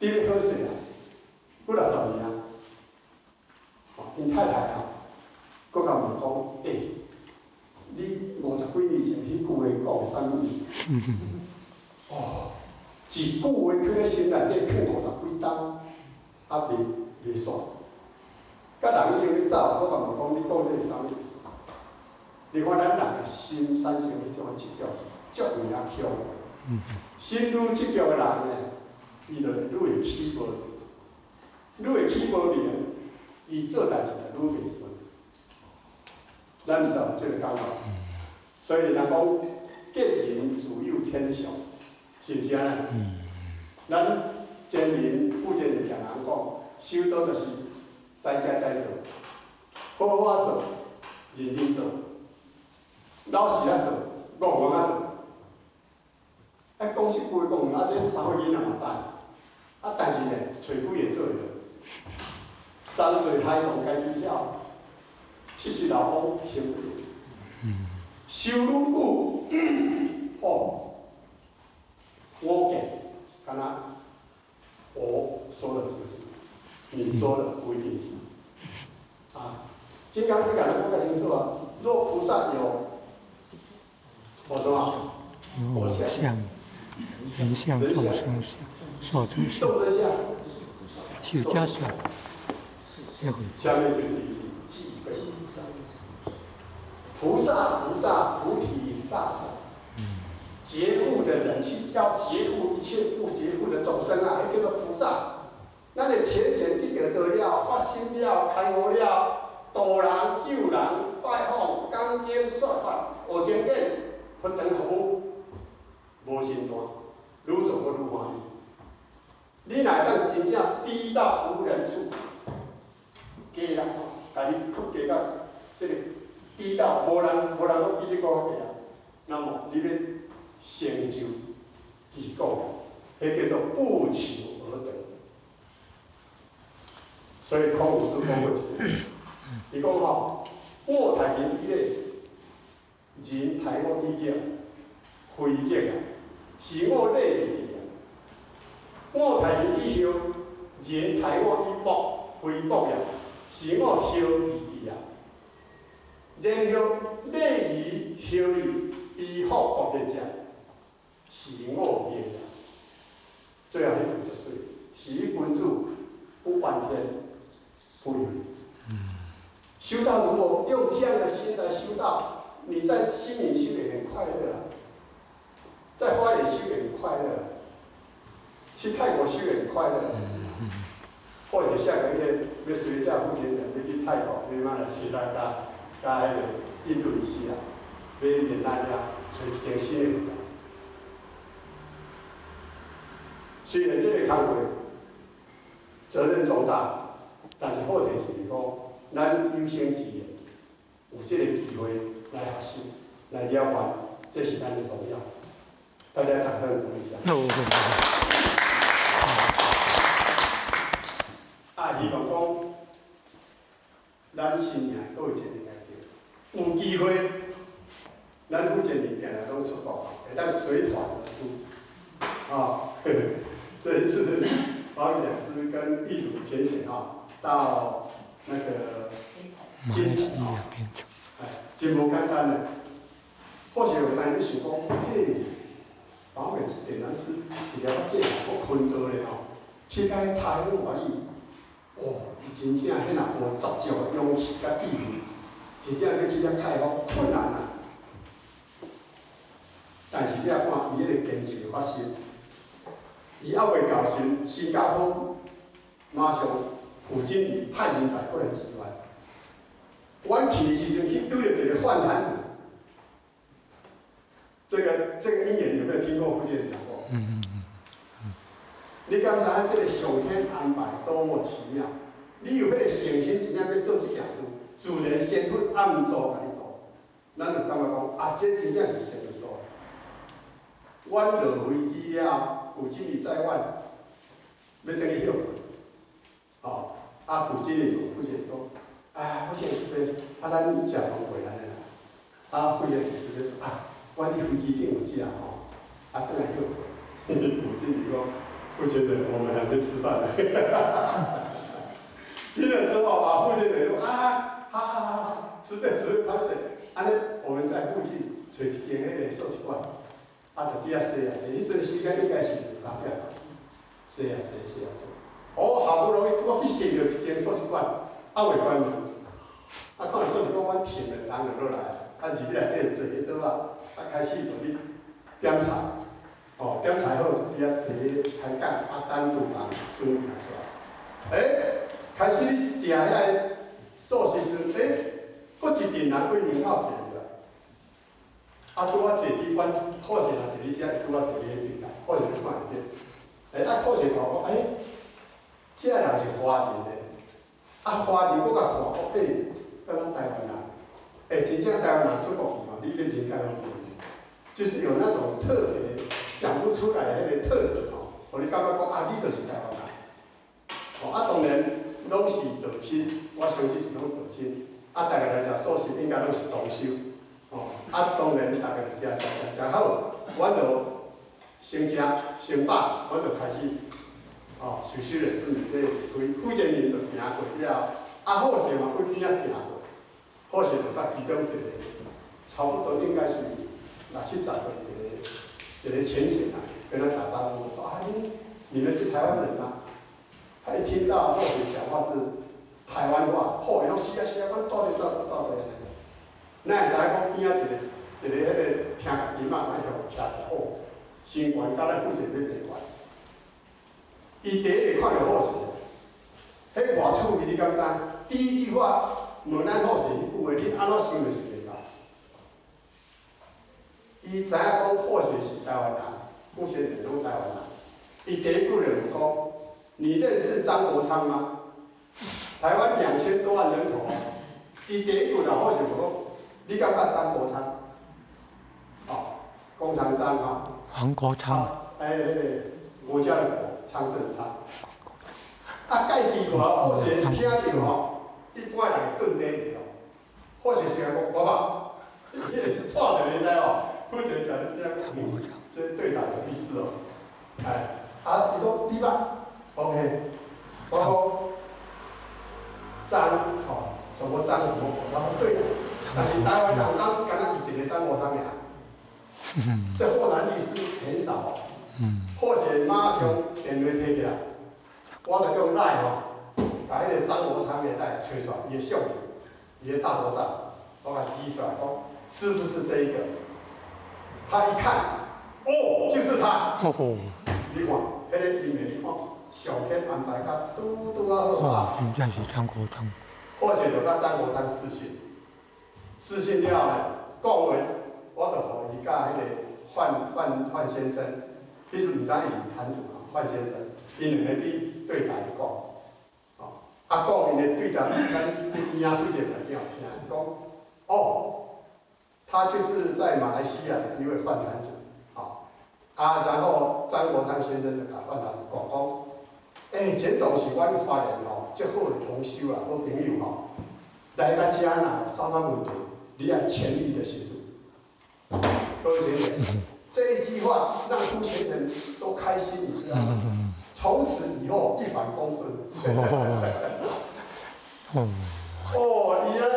伫咧好势啊，几60年啊，因太太佫甲问讲，你50几年前迄句话讲是啥物意思？一句话放咧心内底，放50几冬，袂煞。甲人已经走，我甲问讲，你讲这是啥物意思？你看咱人的心产生迄种执着是足有影强。心愈执着的人呢，伊就愈会起无明，愈会起无明，伊做代志就愈袂顺。咱毋知有即个感觉，所以人讲吉人自有天相，是毋是安尼？咱前人、富前人常常讲，修道就是在家在做，好好做，认真做，老实啊做，戆戆啊做。讲一句讲，这3岁囡仔嘛知，但是呢，找几个做的，3山水海动家己晓，70老公行不得。修女母，哦，我给，看他，我说的是不是？你说的不一定是。啊，金刚经讲的不太清楚啊。若菩萨有，我什么？我相。人相、众生相、寿众相、众生相、修家相。下面就是一句即非菩萨。菩萨，菩提萨埵。觉悟的人去要觉悟一切不觉悟的众生啊，那叫做菩萨。咱的浅显得到了，发心了，开悟了，度人、救人、拜访、讲经说法、学经典、佛堂服务，无心断，愈做我愈欢喜。你若当真正低到无人处，家人甲你屈家到这个低到无人拢比你高个啊，那么你要成就已够，迄叫做不求而得。所以孔武是讲过一句，伊讲吼，我台面以内，人抬我意见，非见啊，是我内的啊。我台面以后，人抬我以薄，非薄呀，是我后意啊。然后内以后意，以福薄的者，是我业呀。最后一句就是：是君主不怨天。不有理。修道如果用这样的心来修道，你在心灵修也很快乐啊，在花莲修也很快乐啊，去泰国修也很快乐啊。或者下个月要随驾父亲人要去泰国，要马来西亚加迄个印度尼西亚，要越南呀，找一间新的国家。虽然这个工作责任重大。但是好题就是讲，咱有生之年有这个机会来学习、来了解，这是咱的荣耀。大家掌声鼓励一下。希望讲，咱新年各位一年来有机会，咱福建人定来拢出国，会当随团而出。这一次保育讲师跟地主前贤到那个槟城真无简单嘞。或许有人想讲，嘿，保育一点咱是一条仔计，我困到咧去甲台湾外里，伊真正迄若无十足的勇气甲毅力，真正要去遐开发困难啊。但是你要看伊迄个坚持的发心，伊还未到时，新加坡马上有经理派人才过来支援。阮去的时阵去遇到一个饭摊子，这个因缘有没有听过福建人讲过？你刚才这个上天安排多么奇妙！你有迄个诚心，真正要做这件事，自然仙佛暗做甲你做，咱就感觉讲这真正是仙佛做的。阮落飞机了，有经理在外，要等你休。有经理有副先讲，副先生，咱食饭过安尼啦。副先生是咧说，阮伫飞机顶有食等来休。有经理讲，副先生，我们还没吃饭呢。听的时候副先生说，好，吃饭，拍水。安尼，我们在附近找一间迄个寿司馆，就伫遐踅。迄阵时间应该是2-3点吧，踅。好不容易我去踅到一间寿司馆，未关门。看寿司馆，阮停了，人就落来，入去内底坐迄桌开始就咧点菜。点菜后就伫遐坐开讲，等厨房准备出来。开始食遐个寿司时，佫一群人对门口行入来。拄我坐伫阮好势若坐伫遮，拄我坐伫迄顶头，好势要看会见。好势看我，这人是华人嘞。华人我甲看，敢若台湾人。真正台湾人出国去你变成解放军，就是有那种特别讲不出来的那个特质互你感觉讲你就是台湾人。当然，拢是道亲，我相信是拢道亲。啊，大家来食素食应该拢是同修。哦，啊，当然大家就食好，阮就先食先饱，阮就开始哦，徐徐的准备开，负责人就行过了，啊，好势嘛，过边仔行过，好势就甲其中一个，差不多应该是60、70岁一个前贤啊，跟他打招呼说啊，你们是台湾人吗？他一听到后者讲话是台湾话，好，伊讲是啊，阮到底。咱会知讲边仔一个迄个听家己嘛，卖向徛起来，哦，身悬甲咱负责要袂悬。伊第一个看到好势，迄偌趣味，你敢知？第一句话问咱好势迄句话，恁安怎想就是袂到。伊知影讲好势是台湾人，目前人拢台湾人。伊第一句就问讲：你认识张国昌吗？台湾2000多万人口，伊第一句就好势问讲：你敢捌张国昌？哦，弓长张哈。黄国昌。迄个国家的国，昌盛的昌。啊，介奇怪，好势听着吼，一般人会顿底着。好势是讲我吧，伊是错着你知无？负责讲你这对打的意思哦。哎，啊，伊讲你捌 ，OK， 我讲张哦，什么张什么国，他说对的，但是台湾人刚刚以前的张国昌呀，这后来律师很少哦。或是马上电话摕起来，我就用赖吼，把迄个张国昌的赖吹出来，伊的相片，伊的大头照，我把它指出来，讲是不是这一个？他一看，哦，就是他。你看，迄个音乐，你看，上天安排甲拄啊好啊。真正是张国昌。或者就甲张国昌视讯，视讯了后呢，讲话，我就互伊甲迄个范先生。其实唔知伊是摊主啊，范先生，因两个伫对台讲，哦，啊讲因的对台，跟边仔对者来听，讲，哦，他就是在马来西亚的一位范摊主，啊，然后张国昌先生就甲范摊主讲，这都是阮华人吼，足好的同修啊，好朋友吼，来到遮呐，啥问题，你要全力的协助，各位学员。这一句话让出钱人都开心，你知道吗？从此以后一帆风顺。哦，伊安尼，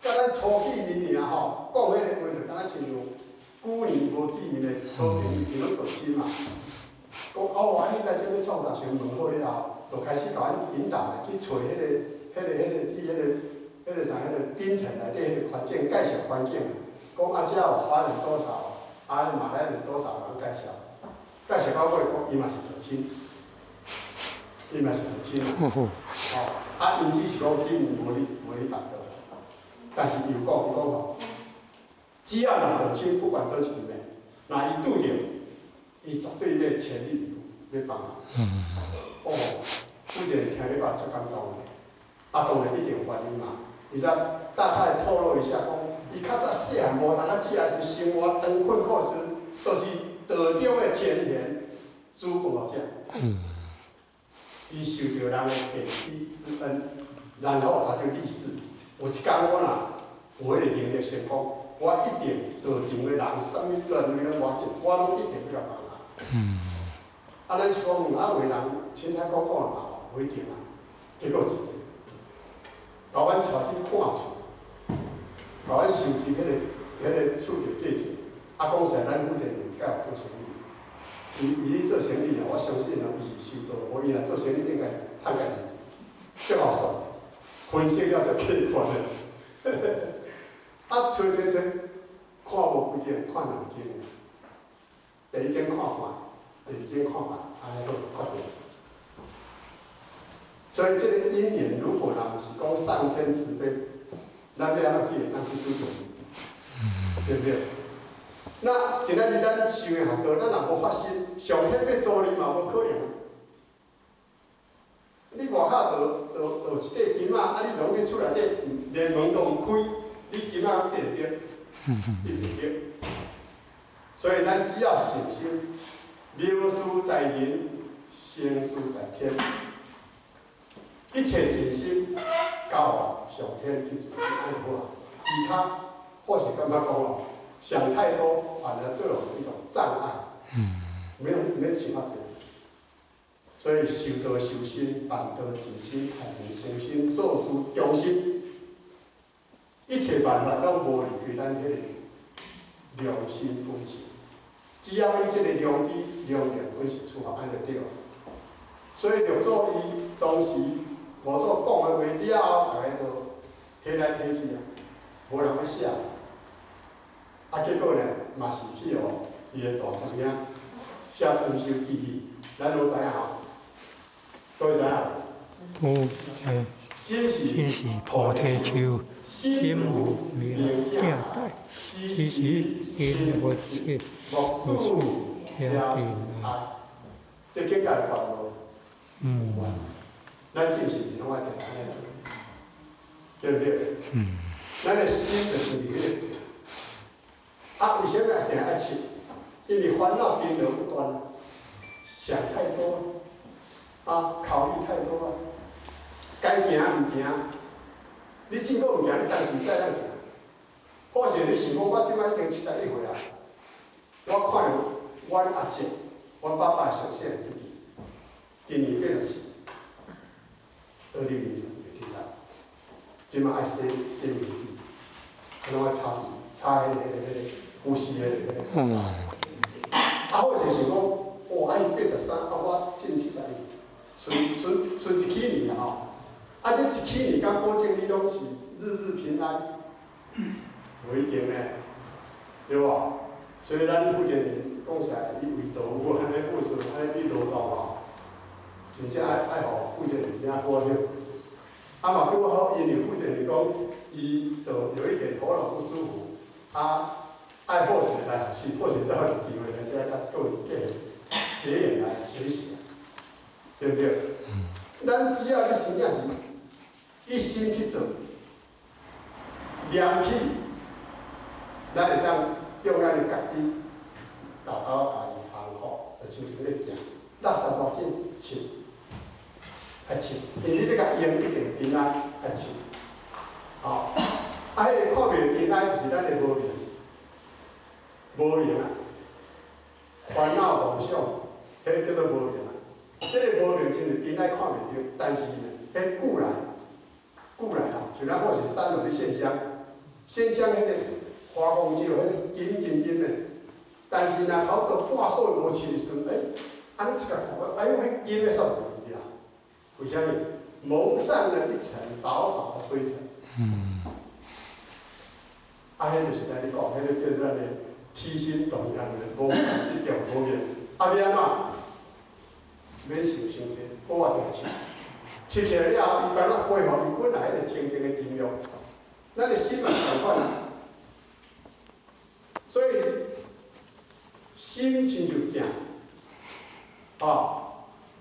甲咱初见面尔吼，讲迄个话就敢若亲像久年无见面的好朋友，伊拢道亲嘛。讲哦，你来这边创啥？先问好了后，就开始甲阮引导去找迄个啥，迄个槟城内底迄个环境，介绍环境，讲啊，遮有华人多少？啊，马来人多少人介绍？介绍到尾讲，伊嘛是道亲，伊嘛是道亲啊。哦，啊，因只是讲只无你捌到，但是伊讲吼，只要若道亲，不管倒一面，若伊拄着，伊绝对要全力以赴，要帮忙。哦，有一个听你话足感动的，啊，当然一定有原因嘛。伊则大概透露一下讲。伊较早细汉无通食时，生活长困苦时，都是道中的前贤煮饭互食。伊受到人的点滴之恩，然后他就立誓：有一天我若有迄个能力成功，我一定道场的人，啥物乱位拢无紧，我拢一定要帮人。啊，咱是讲啊，为人凊彩讲嘛，无一定啊。结果一日，甲阮带去看厝。甲阮收集迄个厝的价钱，啊，讲实咱负责人该有做生意，伊咧做生意啊，我相信哦，伊是收到，无伊若做生意应该趁家己钱，足好算，分析了足客观的。啊，找，看无几间，看2间，第一间看坏，第二间看坏，安尼好决定。所以这个因缘，如果若毋是讲上天慈悲。咱要安怎去会当去拄着伊，对不对？那今仔日咱修的学道，咱若无发心，上天要助你嘛，无可能。你外口就一块金仔，啊，你拢去厝内底，连门都毋开，你金仔得得，对不对？所以咱只要信心，妙事在人，成事在天。一切尽心交上天去做，安就好啊。其他或许感觉讲哦，想太多反而对我们一种障碍。没有想法这样。所以修道修心，办道尽心，害人伤心，做事忠心，一切办法拢无离开咱迄个良心本性。只要伊即个良知、良念本是出发，安就对了。所以六祖伊当时五祖讲的话了后，大家都提来提去啊，无人要写。啊，结果呢，嘛是去哦，伊的大师兄写春秋记忆，咱拢知影吼。各位知影？心是菩提树，心无明镜台，时时因无切，莫使天边爱。这境界悬无？有啊。咱正是拢爱定安尼做，对不对？咱的心就是迄个定。啊，为什么定爱切？因为烦恼颠倒不断，想太多。考虑太多了，该行唔行？你真个唔行，你当时再咱行。或许你想讲，我即摆已经71岁啊，我看到阮阿姐、阮爸爸上线弟弟，今年84，2003会听到，即摆爱洗面子，拢爱擦迄个呼吸迄个。或者想讲，爱83，我近70年。剩一起年啦吼，这一起年敢保证你拢是日日平安？无一定呢，对无？所以咱负责人讲实在，伊为道务安尼付出，安尼去劳动吼，真正爱互负责人真正好迄个。嘛拄好，因为负责人讲，伊就有一点头脑不舒服，爱或许来学习，或许再有机会来遮各位结缘来学习。对不对？咱只要你真正是一心去做，念起，咱会当用咱的家己，豆豆家己行好，就像一个行，垃圾无紧清，爱清，因为你要甲用一定平安爱清。迄个看袂平安就是咱的无明，无明啊，烦恼妄想，迄个叫做无明啊。这个无明真是平爱看袂到，但是呢，迄故来像咱或是山路的现象迄个花公石，迄个紧的，但是若差不多半岁无去的时阵，安尼一甲看，呦，迄紧的煞无去了，为什么？蒙上了一层薄薄的灰尘。迄就是咱咧讲，迄个叫咱的起心动念的无明即种无明，要安怎？免受伤济，保我定切，切起来了后，伊敢若恢复伊本来迄个清净的能量，咱的心嘛是同款啊。所以心亲像镜，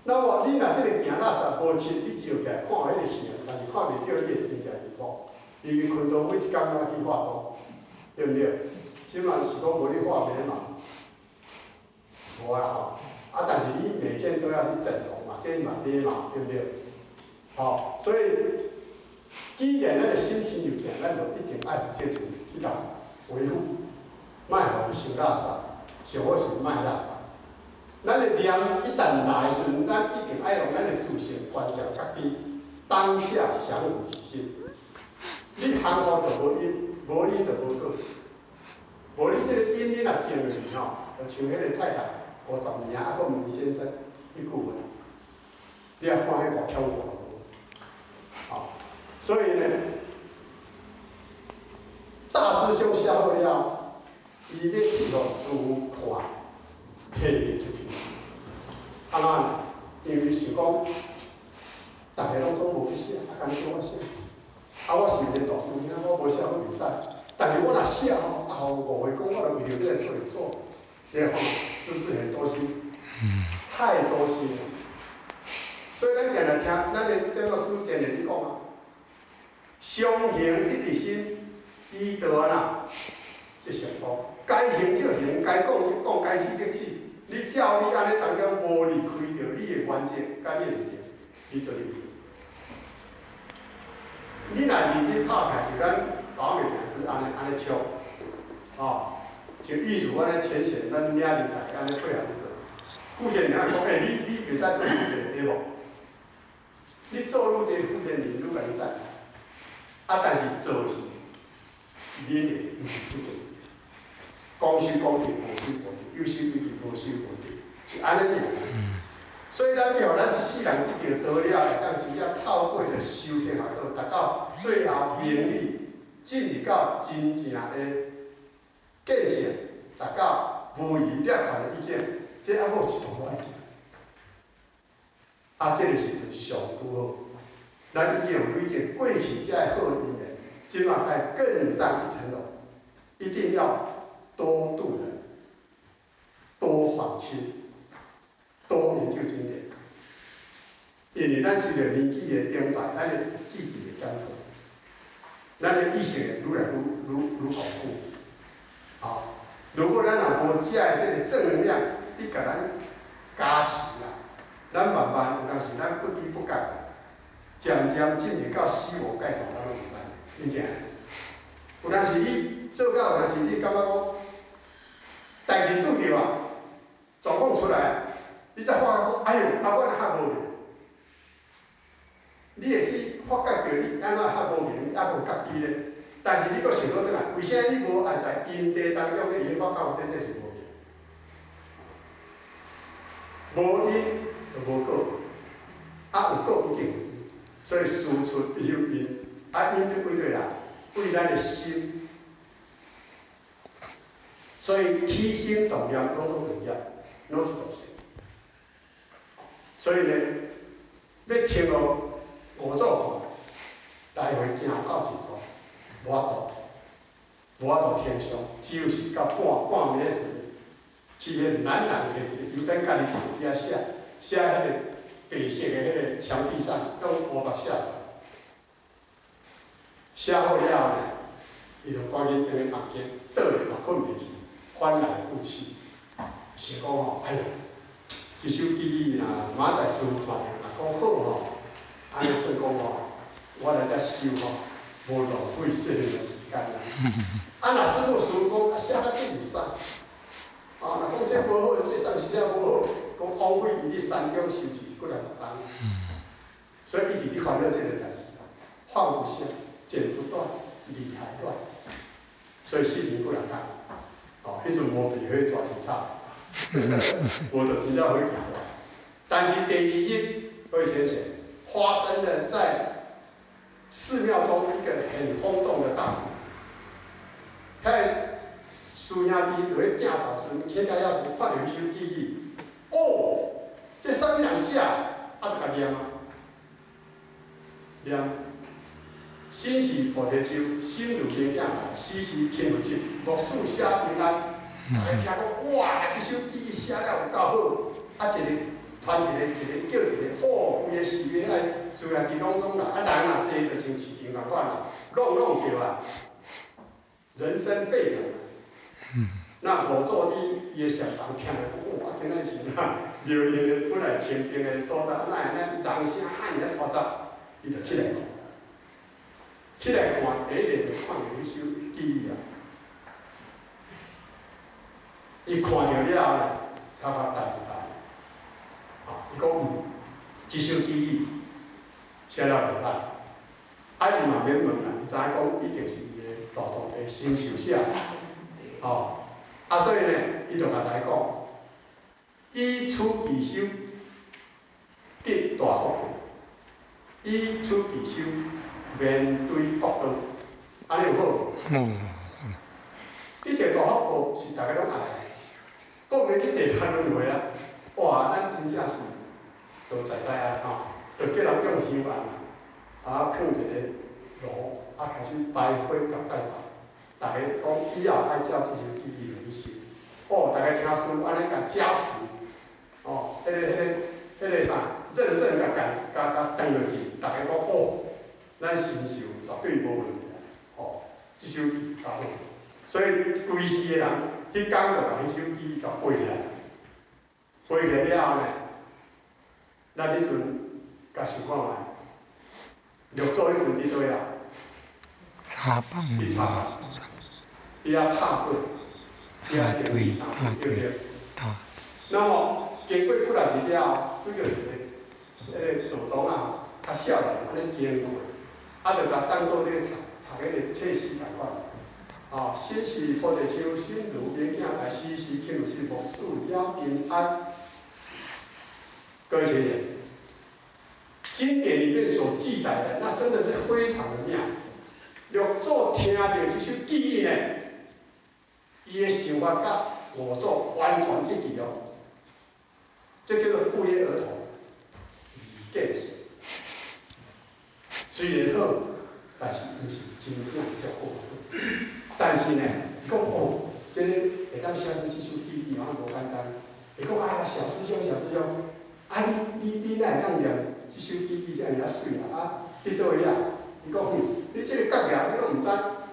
那么你若即个镜垃圾无切，你照起来看迄个形，但是看袂到你的真正面目，因为困到每一工仔去化妆，对不对？即嘛是讲无你化眉毛，无啦吼。但是你每天都要去整容嘛，这嘛捏嘛，对不对？所以既然咱的心情有变，咱就一定爱这种去甲维护，莫互伊伤垃圾，上好是莫垃圾。咱的念一旦来的时阵，咱一定爱用咱的自性观照家己当下想有一心。你含糊就无因，无因就无果。无你这个因，你若种落去吼，就像迄个太太。50年啊，还问先生一句话，你也看迄外口大所以呢，大师兄写好了，伊要去互师傅看，摕伊出去。安怎？因为是讲，大家拢总无去写，干叫我写。我是一个大师兄，我无写我袂使。但是我若写吼，后5岁讲，我就为着要来做一做。你看，是不是很多心？太多心了。所以咱定来听，咱的顶个书前面你讲啊，相行一直心，依道啊，即上好。该行就行，该讲就讲，该死就死。你照你安尼，当中无离开着你的原则，甲你的物件，你做你做。你若日日拍起是咱保美平时安尼唱，哦，就一如我咧浅显，咱领导大家安尼配合去做。副建人讲，你袂使做副建对无？你做愈济副建人，愈甲你赞。但是做是恁的，毋是副建。讲修讲定，无修无定，有修有定，无修无定，是安尼样。所以咱要互咱一世人得到道了，当真正透过着修行学道，达到最后名利，进入到真正的见性，达到无余涅槃的意见，这还好一段路要行。这个时阵上拄好，咱已经有累积过去遮的好因缘，今嘛该更上一层楼，一定要多度人，多访亲，多研究经典。因为咱随着年纪的长大，咱的记忆会减退，咱的意识会愈来愈巩固。好，如果咱若无遮的这个正能量，你甲咱加持啦，咱慢慢有当时咱不知不觉的，渐渐进入到死无改造，咱拢毋知，真正。有当时你做到，有当时你感觉讲，代志拄着啊，状况出来，你才发觉讲，哎哟，我哪较无明。你会去发觉着你安怎较无明，还无家己咧。但是你阁想倒转来，为啥你无爱在因地当中咧研发到这是无明？无因就无果，有果一定有因，所以事出必有因，因就为对啦，为咱的心。所以起心动念拢总是业，拢是道性。所以呢，要听到五祖看，来回行到一座，无法度天上，只有是到半暝的时阵，去迄南人摕一个油灯，家己一个伫遐写迄个白色的迄个墙壁上，用乌白写出来。写好了后呢，伊就赶紧倒去房间，倒咧嘛困袂去，翻来覆去，想讲吼，哎哟，这首记忆若明仔师傅看着，若讲好吼，安尼算讲吼，我来遮修吼，无浪费细汉的时间啦。若这个师傅讲写甲真是瘦，若讲这无好，这啥时啊无好，讲枉费伊伫山中修持几啊10工。所以一直伫烦恼这个代志，放不下，剪不断，理还乱。所以4年过来看，迄阵无被火抓一草，我就真正火气大。但是第2日，各位先生，发生了在寺庙中一个很轰动的大事。迄师兄弟就去摒扫时，去家要时看到迄首记忆，这啥物人写？就甲念啊，念。心是菩提树，心如明镜来，时时听不进，莫使写平安。大家听讲，哇，这首记忆写了有够好，一个传一个叫一个，规个寺庙爱师兄弟拢总啦，人若济就像市场共款啦，讲着啊，人声沸腾。那五祖伊的上人听了讲，哇，今仔是呐，庙里的本来清净的所在，哪会人声喊尔嘈杂，伊就起来看。起来看，第一个就看到迄首记忆啊。伊看到了呢，感觉大不大？伊讲这首记忆写了袂歹。伊嘛免问啦，伊知影讲一定是伊的大徒弟亲手写的。所以呢，伊就甲大家讲，以此必修，得大福报；以此必修。面对恶道，安尼有好无？你得大福报是大家拢爱的，讲袂去地摊轮回啊！哇，咱真正是，就在啊吼，就叫人用香案放一个炉，开始摆火甲拜拜。大家讲以后爱照这首记忆来修。大家听师傅安尼甲加持，迄个啥，认真甲转落去，大家讲咱心是有绝对无问题啊！这首记较好，所以规世个人迄讲就把迄首记忆甲背起来，背起来了后呢，咱迄阵甲想看觅，六祖迄阵伫倒呀，沙棒你插棒，你要踏对，你要前面打对不对？打。那么经过几来日了，拄着一个道中啊，较少年安尼经过，啊，就甲当做咧读迄个册诗共款。啊，新时破地秋，新如边境台，时时刻刻是木树腰平安。各位学姐，经典里面所记载的，那真的是非常的妙。六祖听到这首偈语呢，伊的想法甲五祖完全一致哦。这叫做不约而同，理解性。虽然好，但是不是真正足好。但是呢，伊讲哦，这个会当写出这首偈语，好像无简单。伊讲哎呀，小师兄，啊你哪会当念这首偈语遮尔啊水啊？啊，伫倒位啊？伊讲你这个格言你拢毋知，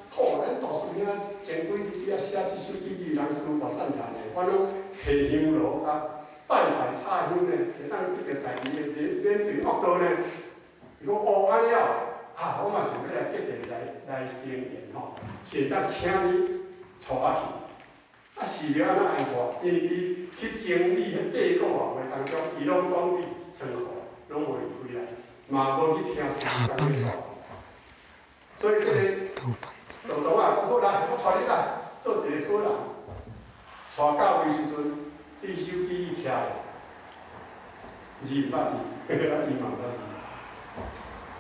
好，咱大师兄前几日啊写这首偈语，人师偌赞叹的，我拢下香炉啊，拜拜插香呢，会当这个代志免对恶道呢。伊讲哦，安尼哦。啊，我嘛想要来结一个来宣言吼，是当请你带我去。啊，是了安怎爱带？因为伊去整理迄八个话话当中，伊拢总比称呼，拢无离开来，嘛无去听师傅讲咩说。所以这个道宗啊，讲好来，我带你来做一个好人。带到位时阵，第一首偈语听咧，字毋捌字，伊嘛毋捌字。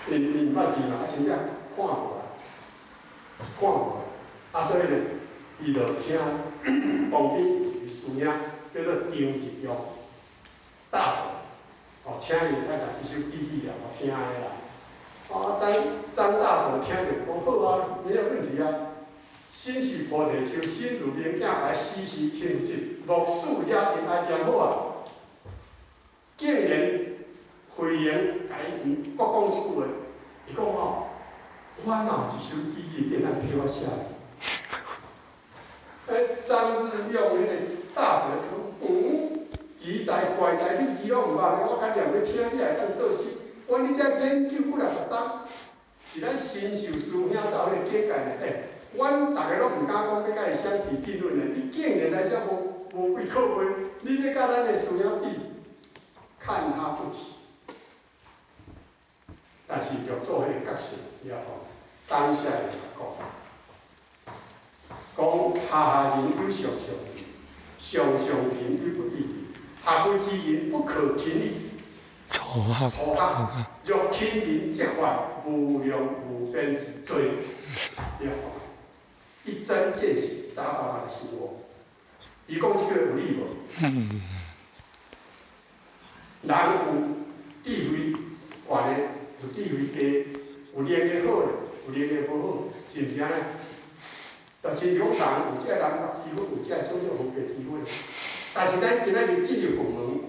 伊毋捌字嘛，啊真正看无啊，所以呢，伊就请旁边有一个师兄叫做张日用大伯，请伊来甲这首偈语念我听的啦。啊，张大伯听着讲好啊，没有问题啊。心是菩提树，心如明镜台，时时刻刻木树也平安念好啊。竟然回言甲伊各讲一句话，伊讲吼，我嘛有一首偈语，变人替我写的。张日用迄个大伯讲，奇才怪才，你字拢毋捌，我敢念要听，你会当做诗。我你遮研究几60档，是咱新秀师兄走迄个境界呢。阮大家拢毋敢讲要甲伊相提并论的，你竟然来遮无背靠背，你要甲咱的师兄比，看他不起。但是着做迄个角色了后，当下就讲下人有上上人，上上人有不义人，下辈之人不可轻易撮合，若轻人即犯无量无边之罪。了后，一针见血，扎到他的心窝。伊讲这个有理无？人有智慧悬的，有智慧低，有能力好的，有能力无好，是毋是安尼？就亲像人有这人格智慧，有这种种分别智慧。但是咱今仔日进入佛门，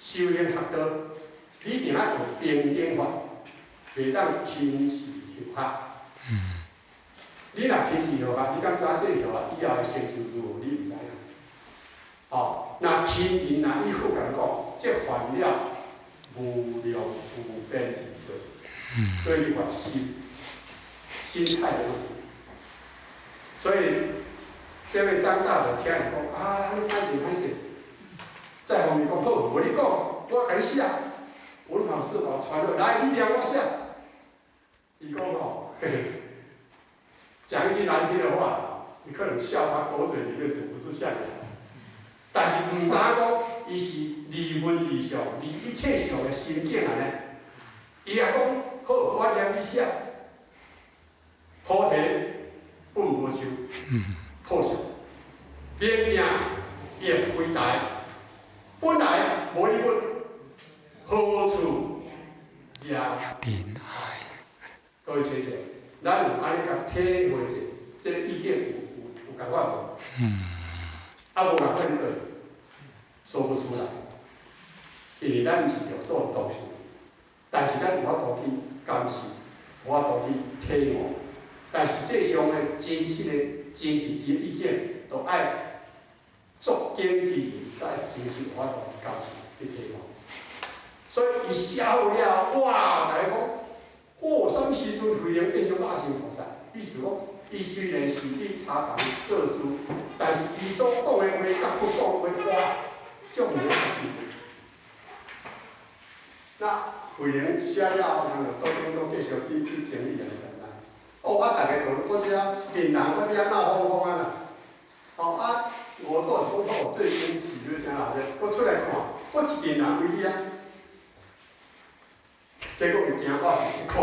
修行学道，你一定要用平等法，袂当轻视合学。你若轻视合学，你敢知这个合学以后的成就如何？你毋知影。哦，那天人若伊好甲讲，即犯了无量无边之罪，所以你话心态的问题。所以这位张大伯听人讲啊，你歹势，在后面讲好，无你讲，我甲你写，文考试我传落来，你念我写。伊讲吼，讲一句难听的话，你可能笑他狗嘴里面吐不出象牙。但是毋知影讲，伊是利文利相，利一切相的心境安尼。伊也讲好，我念你写，菩提本无修，破相，明镜亦非台，本来无一物，何处惹尘埃？各位先生，咱有安尼甲体会者，这个意见有共款无？啊，无共款对，说不出来，因为咱毋是着做同事，但是咱有法度去感受，有法度去体悟，但实际上呢，真实的意见，都爱足经之人，才会真实有法度去感受去体悟。所以伊写好了，哇！大家讲，哦，什么时阵慧能变成大乘菩萨？意思讲，伊虽然是去茶房做事，但是伊所讲的话，甲不讲的话，哇，足无实际。那会员写了后，人就倒顶搁继续去整理啊。哦，大家就我遮一群人，我遮闹哄哄啊啦。哦我做是讲我最惊喜就是啥啦？我出来看，我一群人为你啊，结果一行我一看，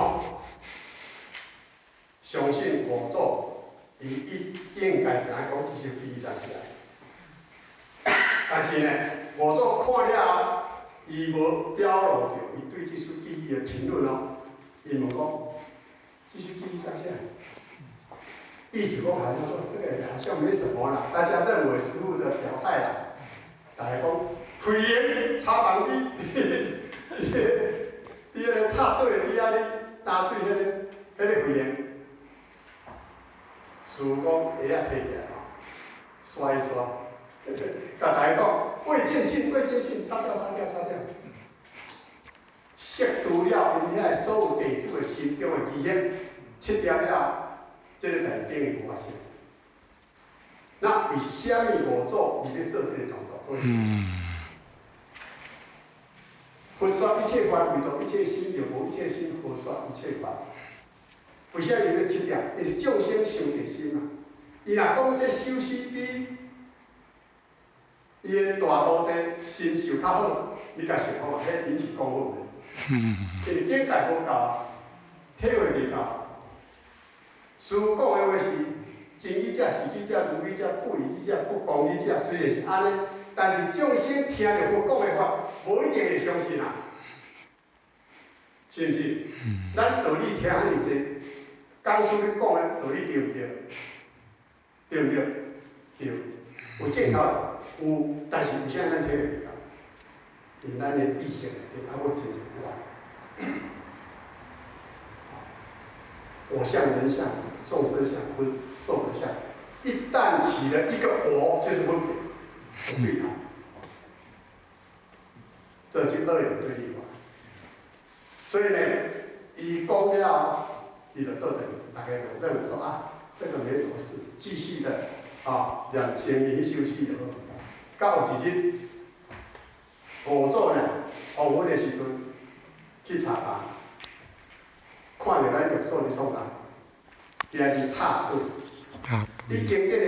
相信我做，伊应该知影讲这首曲怎写。但是呢，我做看了后，伊无表露着伊对这首曲的评论哦，伊问讲。继续第一上线，意思讲好像说这个好像没什么啦，大家认为师傅的表态啦，大家讲会员茶房你迄个插队，你遐咧打碎迄个会员，师傅讲鞋啊摕起来吼，刷一刷，甲大家讲未见信，擦掉。识除了因遐所有地主的心中的疑惑，切掉了，这个代等于无发生。那为虾米五祖伊要做这个动作？佛说一切法，唯独一切心，就无一切心。佛说一切法，为啥伊要切掉？因为众生伤侪心嘛。伊若讲这修施比伊的大徒弟身受较好，你甲想看嘛？迄引起公愤的。因为境界无够，体会未够。师父讲的话是真义者、实义者、如义者、不义者、不公义者，虽然是安尼，但是众生听着佛讲的话，无一定会相信啊，是毋是？咱道理听遐尼济，讲师你讲的道理对毋对？对毋对？对，有正头有，但是有啥咱体会未到？因咱的意识内底还无真正有。我相、人相、众生相、寿者相，一旦起了一个我，就是分别，不对他，这就二有对立法。所以呢，伊讲了，伊就倒转，大家就认为说啊，这个没什么事，继续的2千年休息就好。到有一日，五祖呢，黄昏的时阵去茶房。看着咱六祖伫创啥，今日踏对，你经典的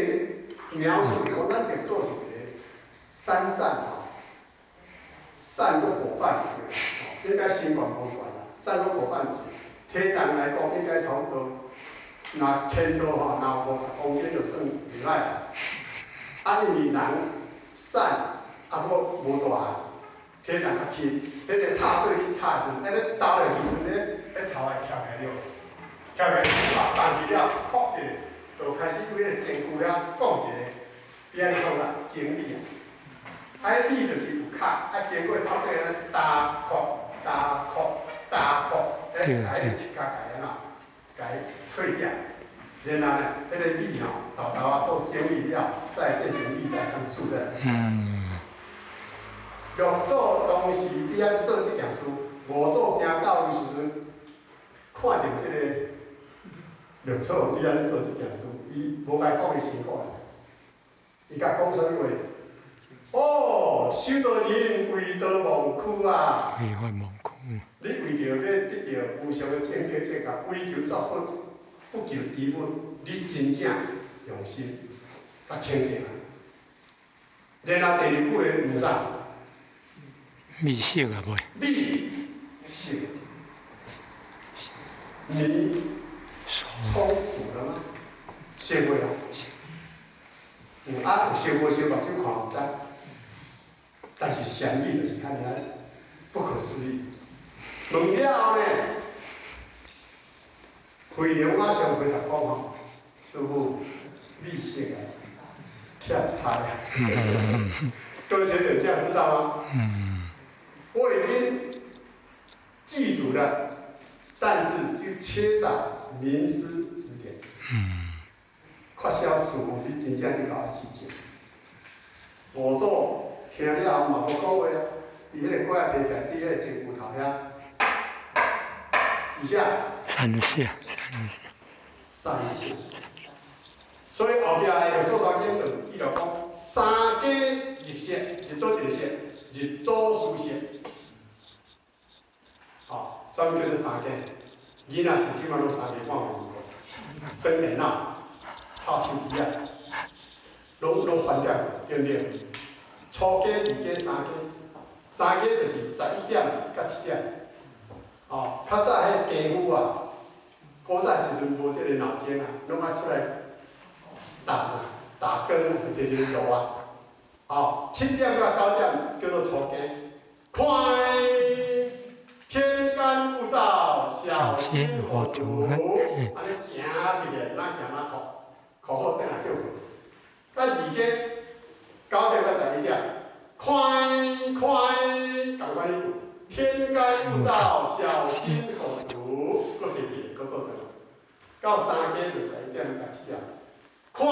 描述讲，咱六祖是一个三善善个伙伴应该心管无管啦，善个伙伴体重来讲应该差不多，若轻度若有50公斤就算袂歹啦。因为人善无大汉，体重较轻，迄个踏对去踏时，迄个倒落去时咧。头会翘起了，翘起来，放去了，哭一下，就开始为了前句了讲一个，伊安尼讲啦，整理啊，理就是有卡，经过头顶安尼打哭，甲伊一脚甲伊甲伊退掉，然后呢，迄个理豆搁整理了，再变成理在当主的。六祖当时伫遐做这件事，五祖行到的时阵。看到这个六祖伫安尼做这件事，伊无甲伊讲伊辛苦，伊甲讲啥物话？哦，修道人为道忘躯啊！为法忘躯。你为着要得到无上的正觉正觉，为求造福，不求依本，你真正用心，甲肯定。然后第二句话唔知。密色啊袂？密色。你充实了吗？学会了。有学无学目睭看唔知，但是神力就是安尼不可思议。问了后呢，回流马上回答讲吼，师父，理性啊，欠他呀。各位学者这样知道吗？我已经记住了。但是就缺少名师指点，缺少师父你真正去甲我指正。五祖听了后嘛无讲话啊，伊迄个拐仔摕起来，伫迄个前骨头遐，几下？3下。三性。所以后壁的做大经论，伊就讲三家入色，入倒一个色？入祖师色。哦，啥物叫做三家？囡仔像即摆拢3家半暝过，耍电脑、拍手机啊，拢翻掉，对毋对？初家、二家、三家，三家就是11点到7点。哦，较早迄家父啊，古早时阵无即个脑筋啊，拢爱出来打更啊，摕一个炉啊。哦，7点到9点叫做初家，看天干物燥，小心火烛。安尼行一个，哪行哪靠好顶来叫火烛。到二家9点到11点，快，共款哩。天干物燥，小心火烛。搁写一个，搁倒转来。到三家就11点到7点，快，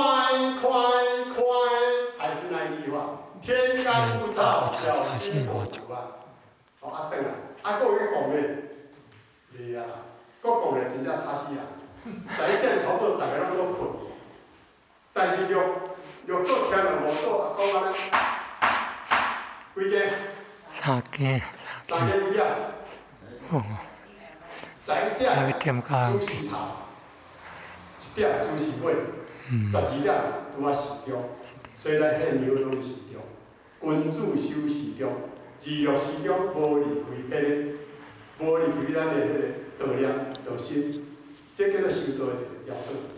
还是那一句话，天干物燥，小心火烛啊。哦，啊转来，啊，搁有去讲咧，袂啊，搁讲咧真正吵死人。11点差不多，大家拢搁困，但是录做听了无做，讲安尼，几间？三家。三家几点？哦。11点主时头，1点主时尾，12点拄啊时钟，所以咱献牛拢是时钟。君子守时钟，26时钟无离开咱的迄个道念道心，这叫做修道的一个标准。